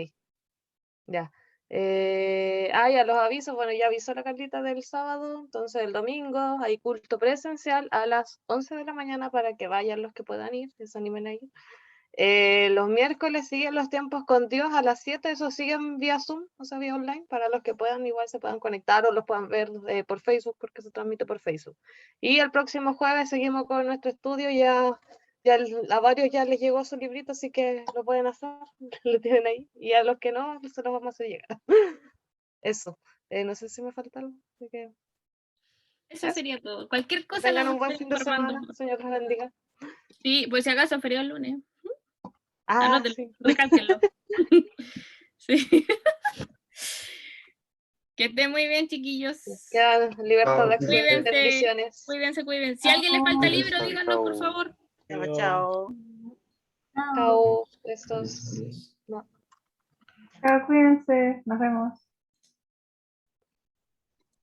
Speaker 1: Ya. Ya los avisos, bueno, ya avisó la Carlita del sábado, entonces el domingo hay culto presencial a las 11 de la mañana para que vayan los que puedan ir, que se animen a ir. Los miércoles siguen los tiempos con Dios a las 7, eso siguen vía Zoom, o sea, vía online, para los que puedan, igual se puedan conectar o los puedan ver por Facebook, porque se transmite por Facebook. Y el próximo jueves seguimos con nuestro estudio, ya a varios ya les llegó su librito, así que lo pueden hacer, lo tienen ahí, y a los que no, se los vamos a hacer llegar. Eso, no sé si me falta algo. Así que
Speaker 2: eso sería todo. Cualquier cosa.
Speaker 1: Tengan un buen fin de semana, Señor los bendiga.
Speaker 2: Sí, pues si acaso feriado el lunes.
Speaker 1: Sí.
Speaker 2: Recálquenlo. Sí. Que estén muy bien, chiquillos.
Speaker 1: Quedan libertad de acción.
Speaker 2: Cuídense. Si a alguien le falta libro, díganos, por favor.
Speaker 7: Chao.
Speaker 1: Chao. Estos.
Speaker 9: Chao, cuídense. Nos vemos.